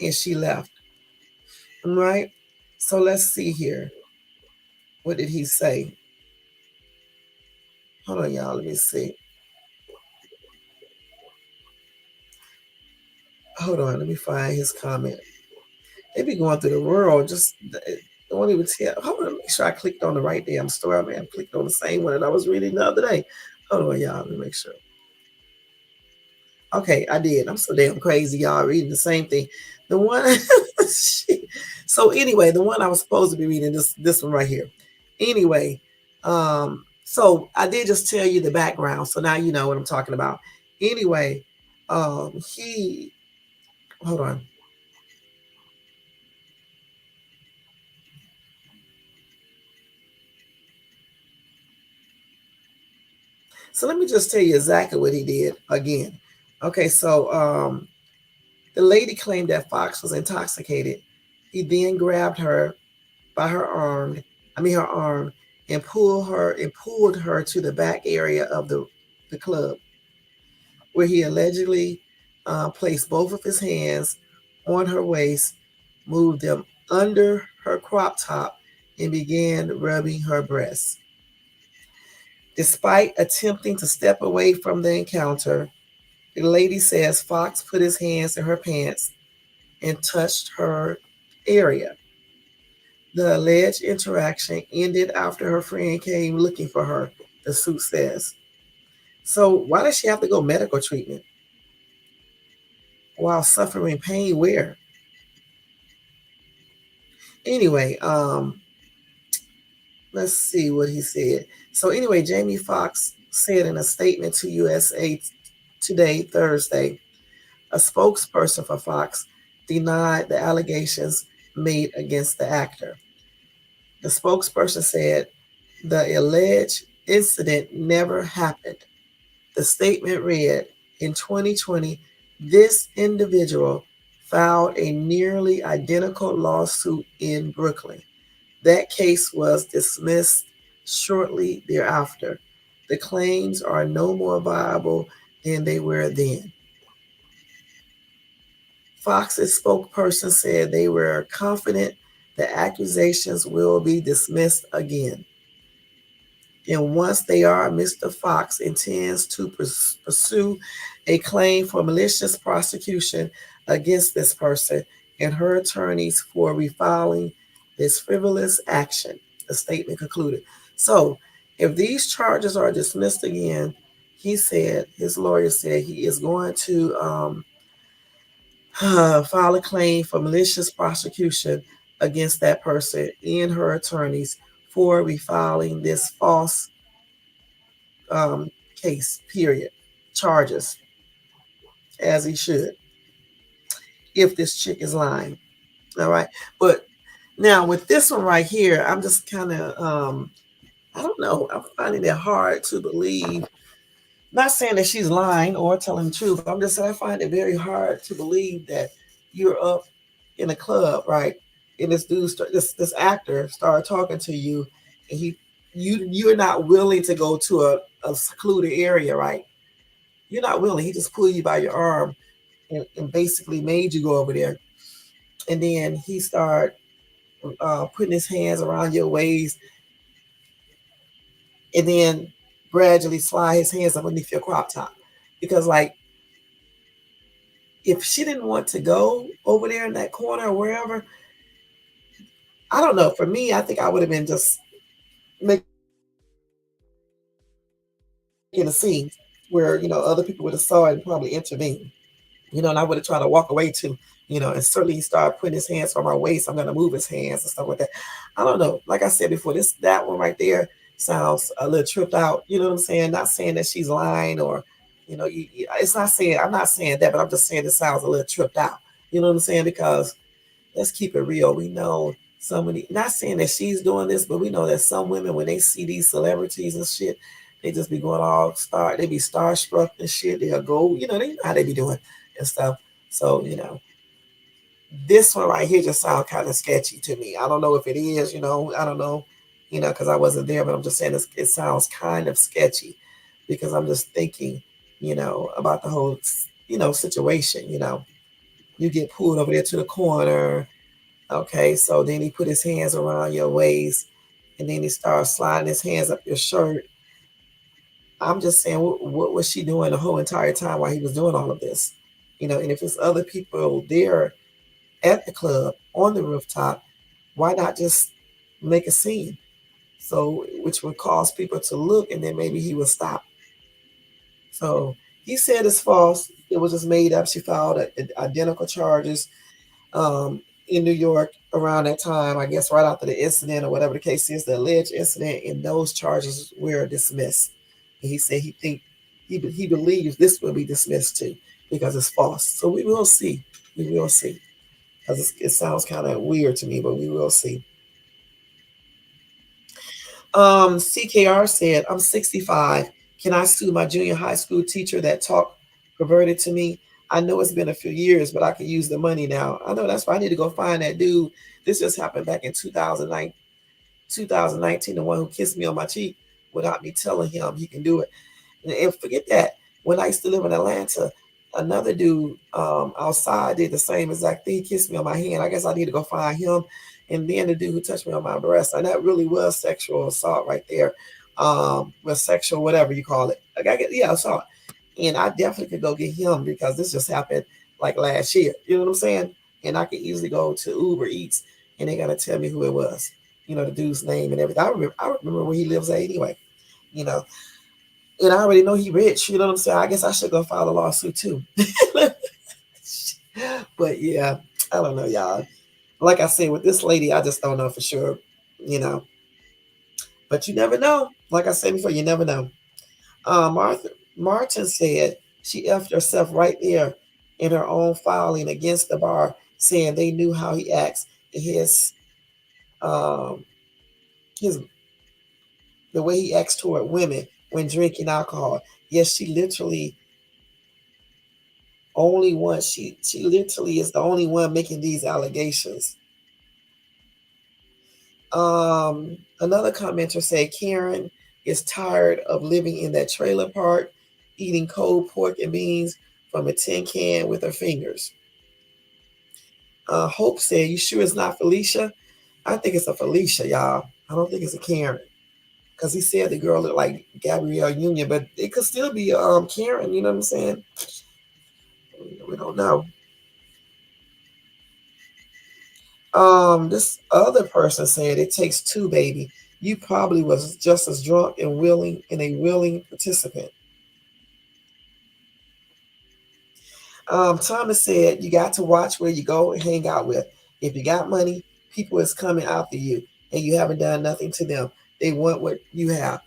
and she left. All right. So let's see here. What did he say? Hold on, y'all. Let me see. Hold on. Let me find his comment. They be going through the world. Just don't even tell. Hold on. Make sure I clicked on the right damn story. I mean, I clicked on the same one that I was reading the other day. Hold on, y'all. Let me make sure. Okay, I did. I'm so damn crazy, y'all, reading the same thing. The one, so anyway, the one I was supposed to be reading, this one right here. Anyway, so I did just tell you the background, so now you know what I'm talking about. Anyway, he, hold on. So let me just tell you exactly what he did again. Okay, so the lady claimed that Foxx was intoxicated. He then grabbed her by her arm, and pulled her to the back area of the club, where he allegedly placed both of his hands on her waist, moved them under her crop top, and began rubbing her breasts. Despite attempting to step away from the encounter, the lady says Foxx put his hands in her pants and touched her area. The alleged interaction ended after her friend came looking for her, the suit says. So why does she have to go medical treatment while suffering pain? Where? Anyway, let's see what he said. So anyway, Jamie Foxx said in a statement to USA Today Thursday, a spokesperson for Foxx denied the allegations made against the actor. The spokesperson said the alleged incident never happened. The statement read, in 2020, this individual filed a nearly identical lawsuit in Brooklyn. That case was dismissed shortly thereafter. The claims are no more viable than they were then. Fox's spokesperson said they were confident the accusations will be dismissed again. And once they are, Mr. Foxx intends to pursue a claim for malicious prosecution against this person and her attorneys for refiling this frivolous action, the statement concluded. So, if these charges are dismissed again, he said, his lawyer said he is going to file a claim for malicious prosecution against that person and her attorneys for refiling this false case, period, charges, as he should, if this chick is lying. All right. But now with this one right here, I'm just kind of, I don't know, I'm finding it hard to believe. Not saying that she's lying or telling the truth. I'm just saying I find it very hard to believe that you're up in a club, right? And this dude, this actor, started talking to you, and you're not willing to go to a secluded area, right? You're not willing. He just pulled you by your arm and basically made you go over there. And then he started putting his hands around your waist, and then gradually slide his hands underneath your crop top. Because, like, if she didn't want to go over there in that corner or wherever, I don't know. For me, I think I would have been just making a scene where, other people would have saw it and probably intervened. And I would have tried to walk away too, and certainly he started putting his hands on my waist. I'm going to move his hands and stuff like that. I don't know. Like I said before, that one right there sounds a little tripped out. You know what I'm saying? Not saying that she's lying or, it's not saying, I'm not saying that, but I'm just saying it sounds a little tripped out. You know what I'm saying? Because let's keep it real. We know so many, not saying that she's doing this, but we know that some women, when they see these celebrities and shit, they just be going they be starstruck and shit. They'll go, they know how they be doing and stuff. So, this one right here just sounds kind of sketchy to me. I don't know if it is, I don't know, because I wasn't there, but I'm just saying it sounds kind of sketchy because I'm just thinking, about the whole, situation, you get pulled over there to the corner. Okay. So then he put his hands around your waist and then he starts sliding his hands up your shirt. I'm just saying, what was she doing the whole entire time while he was doing all of this? And if there's other people there at the club on the rooftop, why not just make a scene? So, which would cause people to look, and then maybe he would stop. So he said it's false. It was just made up. She filed identical charges in New York around that time, I guess right after the incident or whatever the case is, the alleged incident, and those charges were dismissed. And he said he believes this will be dismissed too because it's false. So we will see. We will see. Because it sounds kind of weird to me, but we will see. CKR said, I'm 65. Can I sue my junior high school teacher that talked perverted to me? I know it's been a few years, but I can use the money now. I know that's why I need to go find that dude. This just happened back in 2019, the one who kissed me on my cheek without me telling him he can do it. And forget that. When I used to live in Atlanta, another dude outside did the same exact thing. He kissed me on my hand. I guess I need to go find him. And then the dude who touched me on my breast. And that really was sexual assault right there. With sexual, whatever you call it. Assault. And I definitely could go get him because this just happened like last year. You know what I'm saying? And I could easily go to Uber Eats and they're going to tell me who it was. The dude's name and everything. I remember where he lives at anyway. You know, and I already know he rich. You know what I'm saying? I guess I should go file a lawsuit too. But yeah, I don't know, y'all. Like I said, with this lady, I just don't know for sure. You know, but you never know. Like I said before, you never know. Martin said she effed herself right there in her own filing against the bar, saying they knew how he acts. Um, his the way he acts toward women when drinking alcohol. Yes, she literally only one. She literally is the only one making these allegations. Another commenter said Karen is tired of living in that trailer park, eating cold pork and beans from a tin can with her fingers. Hope said, "You sure it's not Felicia?" I think it's a Felicia, y'all. I don't think it's a Karen. Because he said the girl looked like Gabrielle Union, but it could still be Karen, you know what I'm saying? We don't know. This other person said it takes two, baby. You probably was just as drunk and a willing participant. Thomas said you got to watch where you go and hang out with. If you got money, people is coming after you, and you haven't done nothing to them. They want what you have.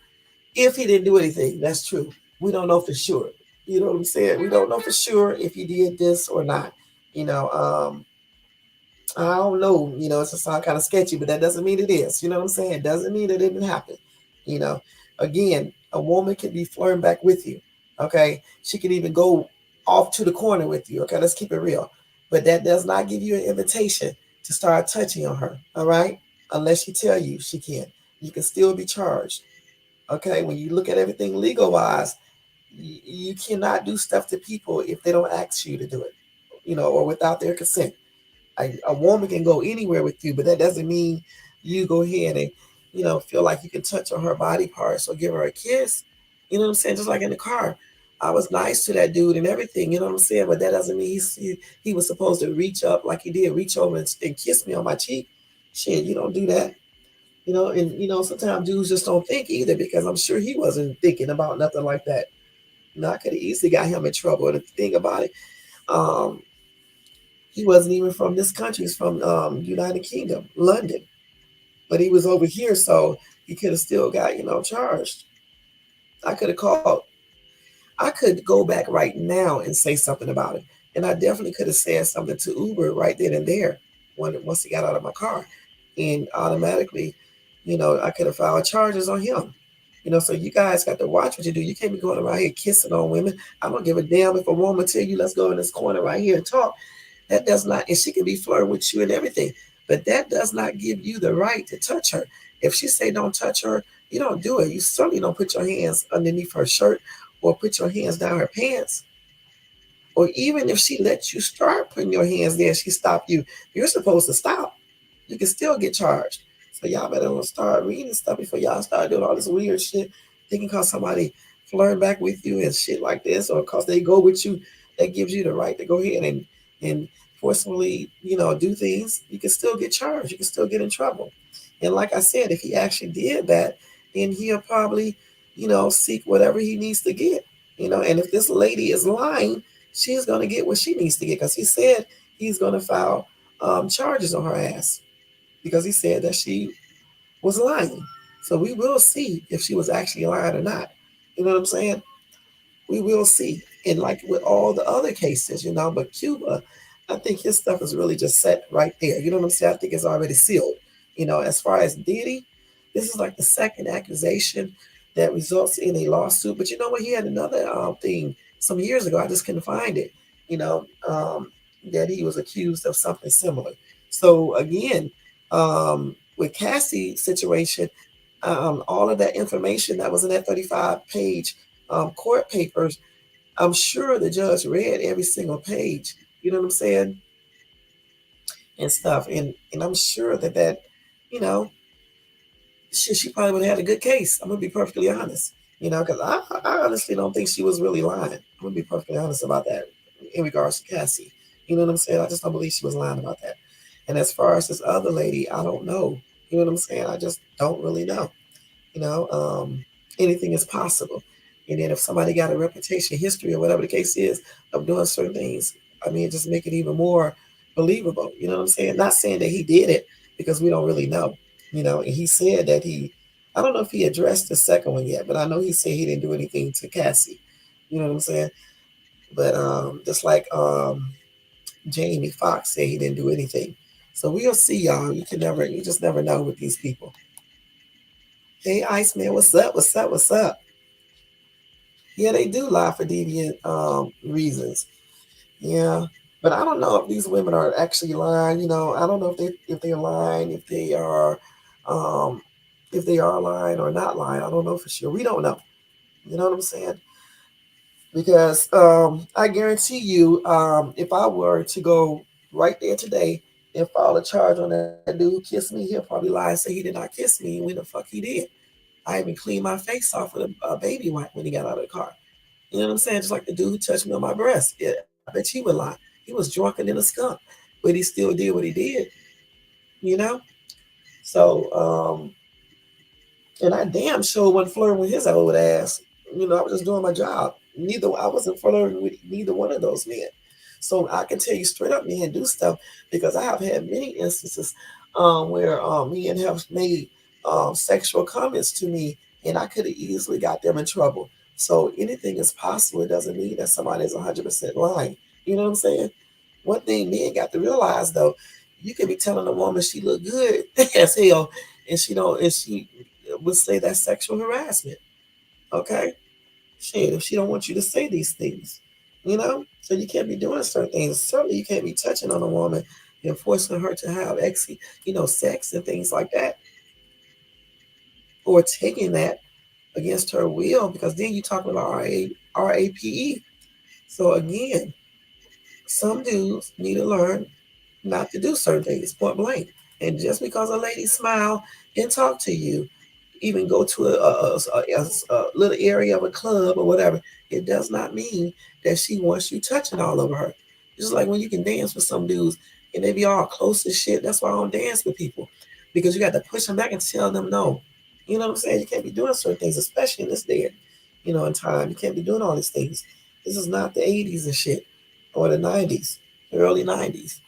If he didn't do anything, that's true. We don't know for sure. You know what I'm saying? We don't know for sure if he did this or not. You know, I don't know. It's just sound kind of sketchy, but that doesn't mean it is. You know what I'm saying? It doesn't mean it didn't happen. You know, again, a woman can be flirting back with you. Okay, she can even go off to the corner with you. Okay, let's keep it real. But that does not give you an invitation to start touching on her. All right, unless she tell you she can. You can still be charged. Okay, when you look at everything legal wise, you cannot do stuff to people if they don't ask you to do it. Or without their consent. A woman can go anywhere with you, but that doesn't mean you go ahead and feel like you can touch on her body parts or give her a kiss. You know what I'm saying? Just like in the car, I was nice to that dude and everything. You know what I'm saying? But that doesn't mean he was supposed to reach up like he did, reach over and kiss me on my cheek. Shit, you don't do that. And sometimes dudes just don't think either because I'm sure he wasn't thinking about nothing like that. I could have easily got him in trouble. And the thing about it, um, he wasn't even from this country. He's from United Kingdom, London. But he was over here, so he could have still got, charged. I could have called. I could go back right now and say something about it. And I definitely could have said something to Uber right then and there once he got out of my car. And automatically, I could have filed charges on him. So you guys got to watch what you do. You can't be going around here kissing on women. I don't give a damn if a woman tell you, let's go in this corner right here and talk. That does not, and she can be flirting with you and everything, but that does not give you the right to touch her. If she say don't touch her, you don't do it. You certainly don't put your hands underneath her shirt or put your hands down her pants. Or even if she lets you start putting your hands there, she stop you. You're supposed to stop. You can still get charged. So y'all better start reading stuff before y'all start doing all this weird shit. Thinking because somebody flirt back with you and shit like this, or because they go with you, that gives you the right to go ahead and forcefully, do things, you can still get charged. You can still get in trouble. And like I said, if he actually did that, then he'll probably, seek whatever he needs to get. And if this lady is lying, she's gonna get what she needs to get because he said he's gonna file charges on her ass because he said that she was lying. So we will see if she was actually lying or not. You know what I'm saying? We will see. And like with all the other cases, but Cuba, I think his stuff is really just set right there. You know what I'm saying? I think it's already sealed. As far as Diddy, this is like the second accusation that results in a lawsuit. But you know what? He had another thing some years ago. I just couldn't find it. That he was accused of something similar. So again, with Cassie's situation, all of that information that was in that 35-page court papers, I'm sure the judge read every single page, you know what I'm saying, and stuff. And I'm sure that you know, she probably would have had a good case. I'm gonna be perfectly honest, because I honestly don't think she was really lying. I'm gonna be perfectly honest about that in regards to Cassie. You know what I'm saying? I just don't believe she was lying about that. And as far as this other lady, I don't know. You know what I'm saying? I just don't really know. You know, anything is possible. And then if somebody got a reputation, history, or whatever the case is of doing certain things, I mean, just make it even more believable. You know what I'm saying? Not saying that he did it because we don't really know. And he said that I don't know if he addressed the second one yet, but I know he said he didn't do anything to Cassie. You know what I'm saying? But just like Jamie Foxx said he didn't do anything. So we'll see, y'all. You just never know with these people. Hey, Iceman, what's up? What's up? What's up? Yeah, they do lie for deviant reasons. Yeah, but I don't know if these women are actually lying. I don't know if they're lying, um, if they are lying or not lying. I don't know for sure. We don't know. You know what I'm saying? Because I guarantee you, if I were to go right there today and file a charge on that dude who kissed me, he'll probably lie and say he did not kiss me when the fuck he did. I even cleaned my face off with a baby wipe when he got out of the car. You know what I'm saying? Just like the dude who touched me on my breast. Yeah, I bet he would lie. He was drunker than a skunk, but he still did what he did. You know. So, and I damn sure wasn't flirting with his old ass. I was just doing my job. I wasn't flirting with neither one of those men. So I can tell you straight up, men do stuff because I have had many instances where men have made sexual comments to me, and I could have easily got them in trouble. So anything is possible. It doesn't mean that somebody is 100% lying. You know what I'm saying? One thing men got to realize though, you can be telling a woman she look good as hell, and she would say that's sexual harassment. Okay, shit, if she don't want you to say these things, so you can't be doing certain things. Certainly, you can't be touching on a woman and forcing her to have sex and things like that, or taking that against her will, because then you're talking about RAPE. So again, some dudes need to learn not to do certain things, point blank. And just because a lady smile and talk to you, even go to a little area of a club or whatever, it does not mean that she wants you touching all over her. Just like when you can dance with some dudes and they be all close as shit. That's why I don't dance with people, because you got to push them back and tell them no. You know what I'm saying? You can't be doing certain things, especially in this day, in time. You can't be doing all these things. This is not the 80s and shit, or the 90s, the early 90s.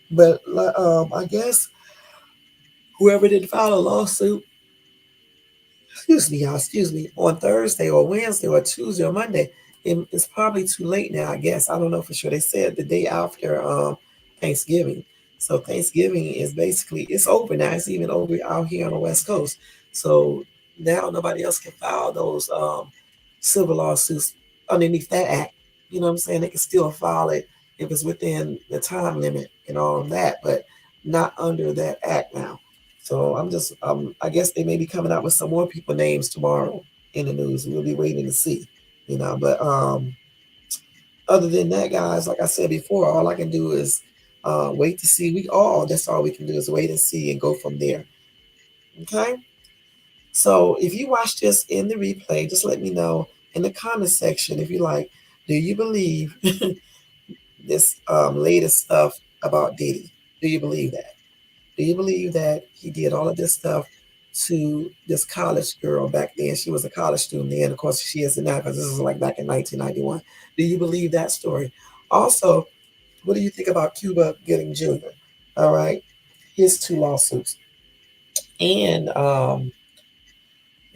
But I guess whoever did file a lawsuit, excuse me, y'all, excuse me, on Thursday or Wednesday or Tuesday or Monday, it's probably too late now, I guess. I don't know for sure. They said the day after Thanksgiving. So Thanksgiving is basically, it's over now. It's even over out here on the West Coast. So now nobody else can file those civil lawsuits underneath that act. You know what I'm saying? They can still file it if it's within the time limit and all of that, but not under that act now. So I guess they may be coming out with some more people names tomorrow in the news. We'll be waiting to see, But other than that, guys, like I said before, all I can do is wait to see. That's all we can do is wait and see and go from there. Okay. So if you watch this in the replay, just let me know in the comment section if you like. Do you believe this latest stuff about Diddy? Do you believe that? Do you believe that he did all of this stuff to this college girl back then? She was a college student then. Of course, she is now because this is like back in 1991. Do you believe that story? Also, what do you think about Cuba Gooding Jr.? All right, his two lawsuits. And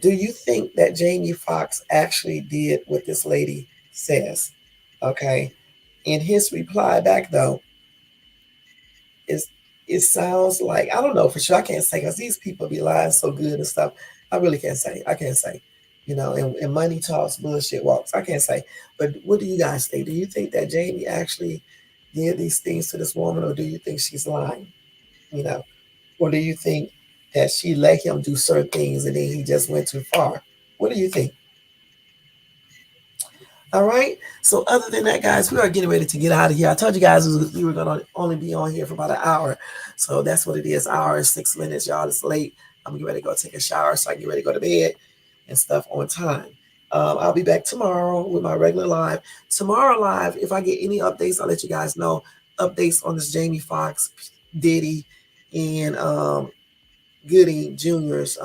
do you think that Jamie Foxx actually did what this lady says? Okay. In his reply back, though, is it sounds like, I don't know for sure. I can't say because these people be lying so good and stuff. I really can't say. I can't say. And money talks, bullshit walks. I can't say. But what do you guys think? Do you think that Jamie actually did these things to this woman, or do you think she's lying? You know, or do you think that she let him do certain things and then he just went too far? What do you think? All right. So other than that, guys, we are getting ready to get out of here. I told you guys we were going to only be on here for about an hour. So that's what it is. Hour and 6 minutes, y'all. It's late. I'm getting ready to go take a shower so I can get ready to go to bed and stuff on time. I'll be back tomorrow with my regular live. Tomorrow live, if I get any updates, I'll let you guys know. Updates on this Jamie Foxx, Diddy, and Gooding Jr.'s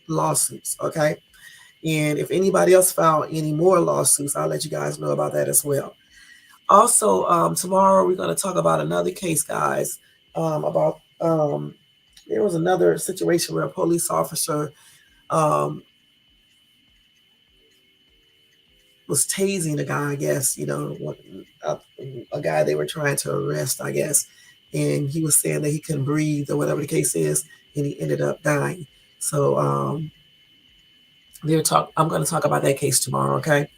lawsuits. Okay. And if anybody else filed any more lawsuits, I'll let you guys know about that as well. Also, tomorrow we're going to talk about another case, guys, about there was another situation where a police officer was tasing a guy, I guess, a guy they were trying to arrest, I guess. And he was saying that he couldn't breathe or whatever the case is, and he ended up dying. So I'm going to talk about that case tomorrow, okay?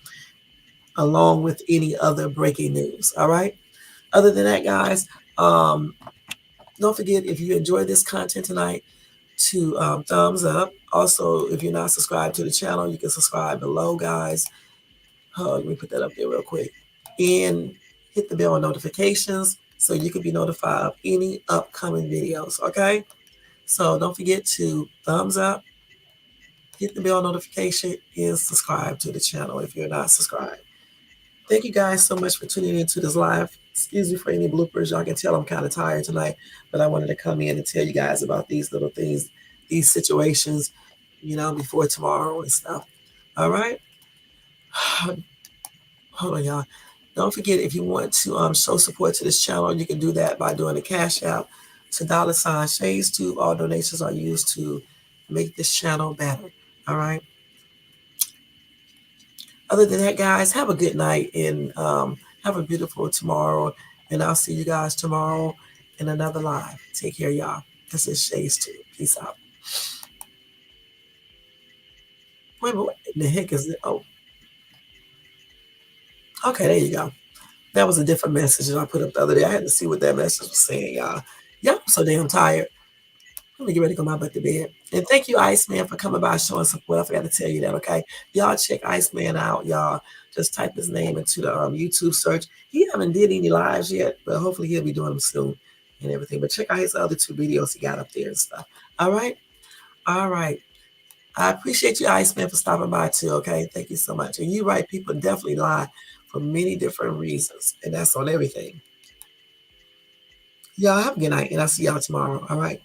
Along with any other breaking news. All right. Other than that, guys, don't forget, if you enjoyed this content tonight, to thumbs up. Also, if you're not subscribed to the channel, you can subscribe below, guys. Let me put that up there real quick. And hit the bell notifications so you can be notified of any upcoming videos. Okay. So don't forget to thumbs up, hit the bell notification, and subscribe to the channel if you're not subscribed. Thank you guys so much for tuning into this live. Excuse me for any bloopers. Y'all can tell I'm kind of tired tonight, but I wanted to come in and tell you guys about these little things, these situations, before tomorrow and stuff. All right. Hold on, y'all. Don't forget, if you want to show support to this channel, you can do that by doing a cash out to $ShadesTube. All donations are used to make this channel better. All right. Other than that, guys, have a good night and have a beautiful tomorrow. And I'll see you guys tomorrow in another live. Take care, y'all. This is sexaul. Peace out. Wait, what in the heck is it? Oh, okay, there you go. That was a different message that I put up the other day. I had to see what that message was saying, y'all. Yep, I'm so damn tired. Let me get ready to go my butt to bed. And thank you, Iceman, for coming by showing support. I forgot to tell you that, okay? Y'all check Iceman out, y'all. Just type his name into the YouTube search. He haven't did any lives yet, but hopefully he'll be doing them soon and everything. But check out his other 2 videos he got up there and stuff. All right? All right. I appreciate you, Iceman, for stopping by too, okay? Thank you so much. And you're right, people definitely lie for many different reasons, and that's on everything. Y'all have a good night, and I'll see y'all tomorrow, all right?